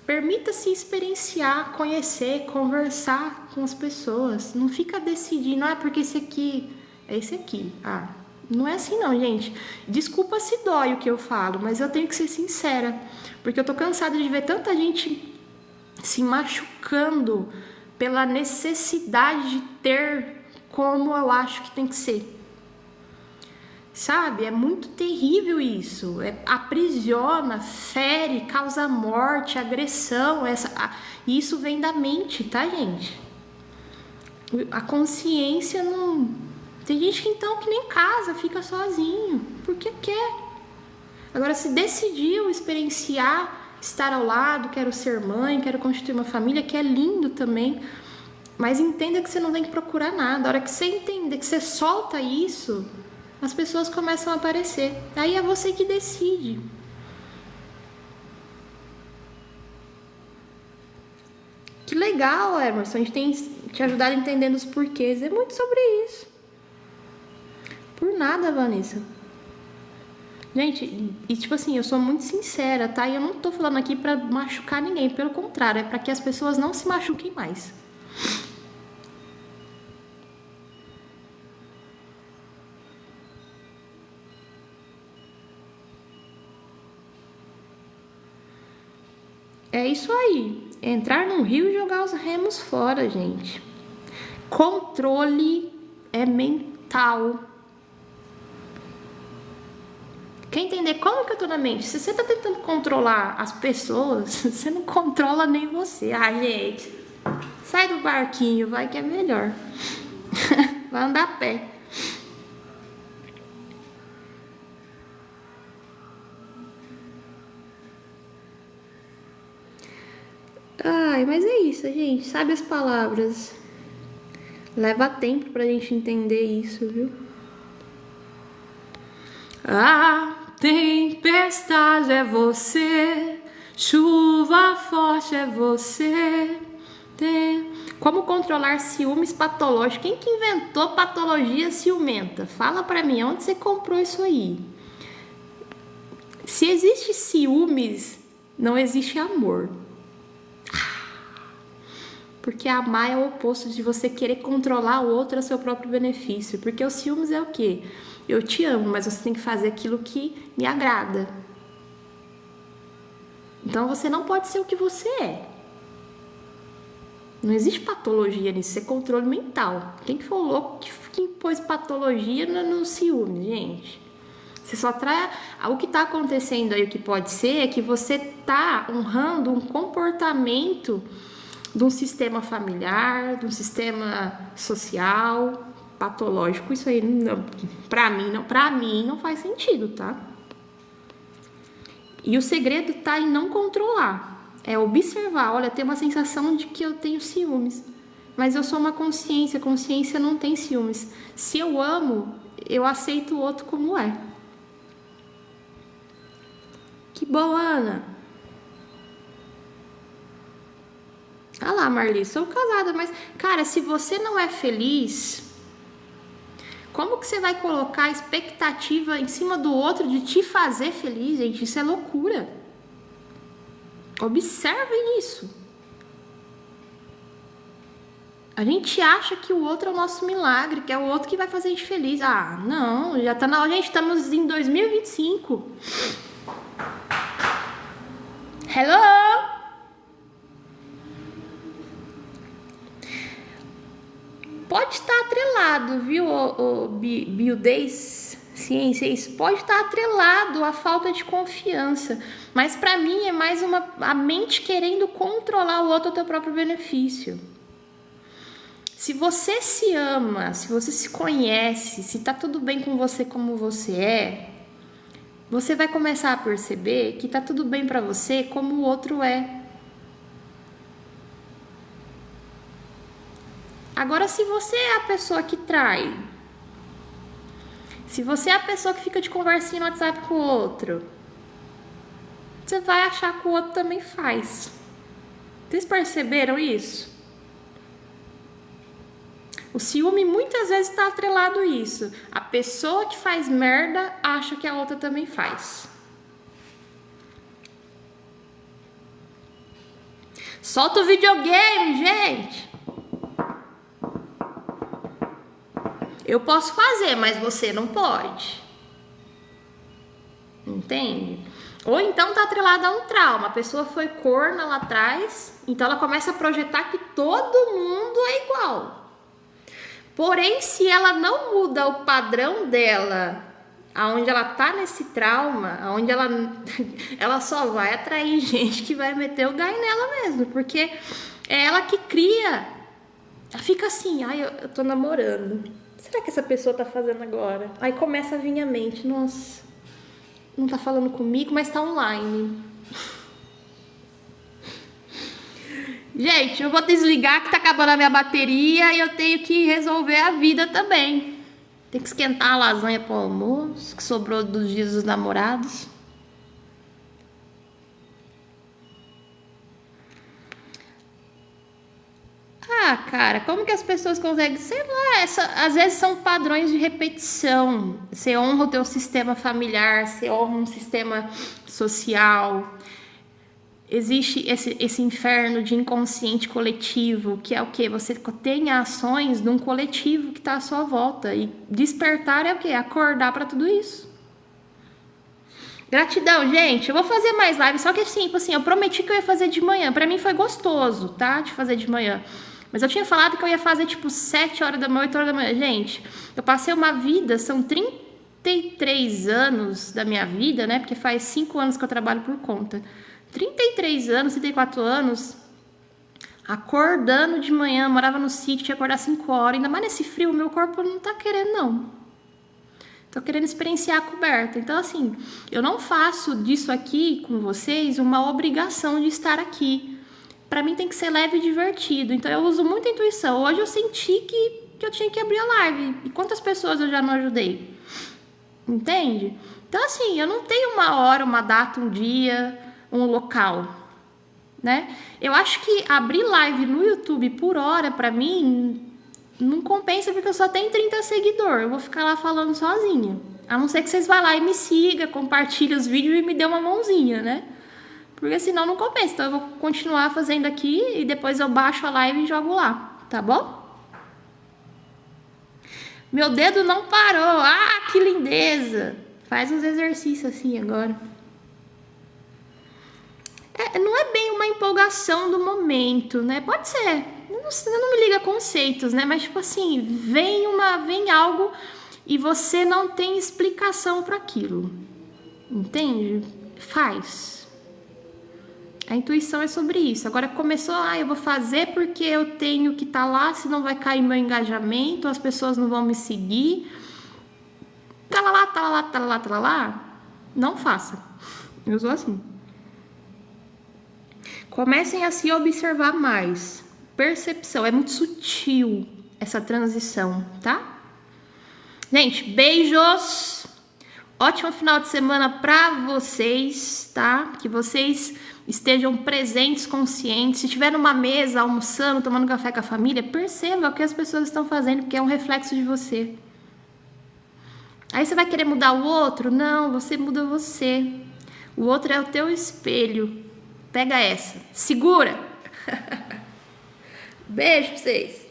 S1: permita-se experienciar, conhecer, conversar com as pessoas. Não fica decidindo, porque esse aqui é esse aqui. Não é assim não, gente. Desculpa se dói o que eu falo, mas eu tenho que ser sincera. Porque eu tô cansada de ver tanta gente se machucando pela necessidade de ter como eu acho que tem que ser. Sabe? É muito terrível isso. Aprisiona, fere, causa morte, agressão. Isso vem da mente, tá, gente? A consciência não... Tem gente que então que nem casa, fica sozinho. Porque quer. Agora, se decidiu experienciar, estar ao lado, quero ser mãe, quero constituir uma família, que é lindo também... Mas entenda que você não tem que procurar nada. A hora que você entender, que você solta isso, as pessoas começam a aparecer. Aí é você que decide. Que legal, Emerson. A gente tem te ajudado entendendo os porquês. É muito sobre isso. Por nada, Vanessa. Gente, e tipo assim, eu sou muito sincera, tá? E eu não tô falando aqui pra machucar ninguém. Pelo contrário, é pra que as pessoas não se machuquem mais. É isso aí. Entrar num rio e jogar os remos fora, gente. Controle é mental. Quer entender como que eu tô na mente? Se você tá tentando controlar as pessoas, você não controla nem você. Ah, gente, sai do barquinho, vai que é melhor. Vai andar a pé. Ai, mas é isso, gente. Sabe as palavras. Leva tempo pra gente entender isso, viu? A tempestade é você, chuva forte é você. Como controlar ciúmes patológicos? Quem que inventou patologia ciumenta? Fala pra mim, onde você comprou isso aí? Se existe ciúmes, não existe amor. Porque amar é o oposto de você querer controlar o outro a seu próprio benefício. Porque o ciúmes é o quê? Eu te amo, mas você tem que fazer aquilo que me agrada. Então você não pode ser o que você é. Não existe patologia nisso, isso é controle mental. Quem que foi o louco que impôs patologia no ciúme, gente? Você só traz... O que está acontecendo aí, o que pode ser, é que você está honrando um comportamento de um sistema familiar, de um sistema social, patológico. Isso aí, para mim não faz sentido, tá? E o segredo tá em não controlar. É observar, olha, tem uma sensação de que eu tenho ciúmes, mas eu sou uma consciência, consciência não tem ciúmes. Se eu amo, eu aceito o outro como é. Que bom, Ana. Ah lá, Marli, sou casada, mas, cara, se você não é feliz, como que você vai colocar a expectativa em cima do outro de te fazer feliz, gente? Isso é loucura. Observem isso. A gente acha que o outro é o nosso milagre, que é o outro que vai fazer a gente feliz. Ah, não, já tá na hora, gente, estamos em 2025. Hello! Pode estar atrelado, viu, o Biodez? Ciência, isso pode estar atrelado à falta de confiança, mas para mim é mais a mente querendo controlar o outro ao teu próprio benefício. Se você se ama, se você se conhece, se tá tudo bem com você como você é, você vai começar a perceber que tá tudo bem para você como o outro é. Agora, se você é a pessoa que trai, se você é a pessoa que fica de conversinha no WhatsApp com o outro, você vai achar que o outro também faz. Vocês perceberam isso? O ciúme muitas vezes está atrelado a isso. A pessoa que faz merda acha que a outra também faz. Solta o videogame, gente! Eu posso fazer, mas você não pode. Entende? Ou então tá atrelada a um trauma. A pessoa foi corna lá atrás, então ela começa a projetar que todo mundo é igual. Porém, se ela não muda o padrão dela, aonde ela tá nesse trauma, aonde ela só vai atrair gente que vai meter o gai nela mesmo, porque é ela que cria. Ela fica assim, ai, eu tô namorando. Será que essa pessoa tá fazendo agora? Aí começa a vir a mente, nossa, não tá falando comigo, mas tá online. Gente, eu vou desligar que tá acabando a minha bateria e eu tenho que resolver a vida também. Tem que esquentar a lasanha pro almoço, que sobrou dos dias dos namorados. Ah, cara, como que as pessoas conseguem? Sei lá, às vezes são padrões de repetição. Você honra o teu sistema familiar, você honra um sistema social. Existe esse inferno de inconsciente coletivo, que é o quê? Você tem ações de um coletivo que está à sua volta. E despertar é o quê? Acordar para tudo isso. Gratidão, gente. Eu vou fazer mais live, só que assim, tipo assim, eu prometi que eu ia fazer de manhã. Para mim foi gostoso, tá? De fazer de manhã. Mas eu tinha falado que eu ia fazer tipo 7 horas da manhã, 8 horas da manhã. Gente, eu passei uma vida, são 33 anos da minha vida, né? Porque faz 5 anos que eu trabalho por conta. 33 anos, 34 anos, acordando de manhã, morava no sítio, tinha que acordar 5 horas, ainda mais nesse frio, meu corpo não tá querendo, não. Tô querendo experienciar a coberta. Então, assim, eu não faço disso aqui com vocês uma obrigação de estar aqui. Pra mim tem que ser leve e divertido. Então, eu uso muita intuição. Hoje eu senti que eu tinha que abrir a live. E quantas pessoas eu já não ajudei? Entende? Então, assim, eu não tenho uma hora, uma data, um dia, um local, né? Eu acho que abrir live no YouTube por hora, pra mim, não compensa porque eu só tenho 30 seguidores. Eu vou ficar lá falando sozinha. A não ser que vocês vá lá e me siga, compartilhe os vídeos e me dê uma mãozinha, né? Porque senão não compensa. Então eu vou continuar fazendo aqui e depois eu baixo a live e jogo lá, tá bom? Meu dedo não parou. Ah, que lindeza! Faz uns exercícios assim agora. Não é bem uma empolgação do momento, né? Pode ser. Eu não me liga a conceitos, né? Mas, tipo assim, vem algo e você não tem explicação para aquilo. Entende? Faz. A intuição é sobre isso. Agora começou, eu vou fazer porque eu tenho que estar lá, senão vai cair meu engajamento, as pessoas não vão me seguir. Talalá. Não faça. Eu sou assim. Comecem a se observar mais. Percepção, é muito sutil essa transição, tá? Gente, beijos. Ótimo final de semana para vocês, tá? Que vocês estejam presentes, conscientes. Se estiver numa mesa, almoçando, tomando café com a família, perceba o que as pessoas estão fazendo, porque é um reflexo de você. Aí você vai querer mudar o outro? Não, você muda você. O outro é o teu espelho. Pega essa. Segura. Beijo pra vocês.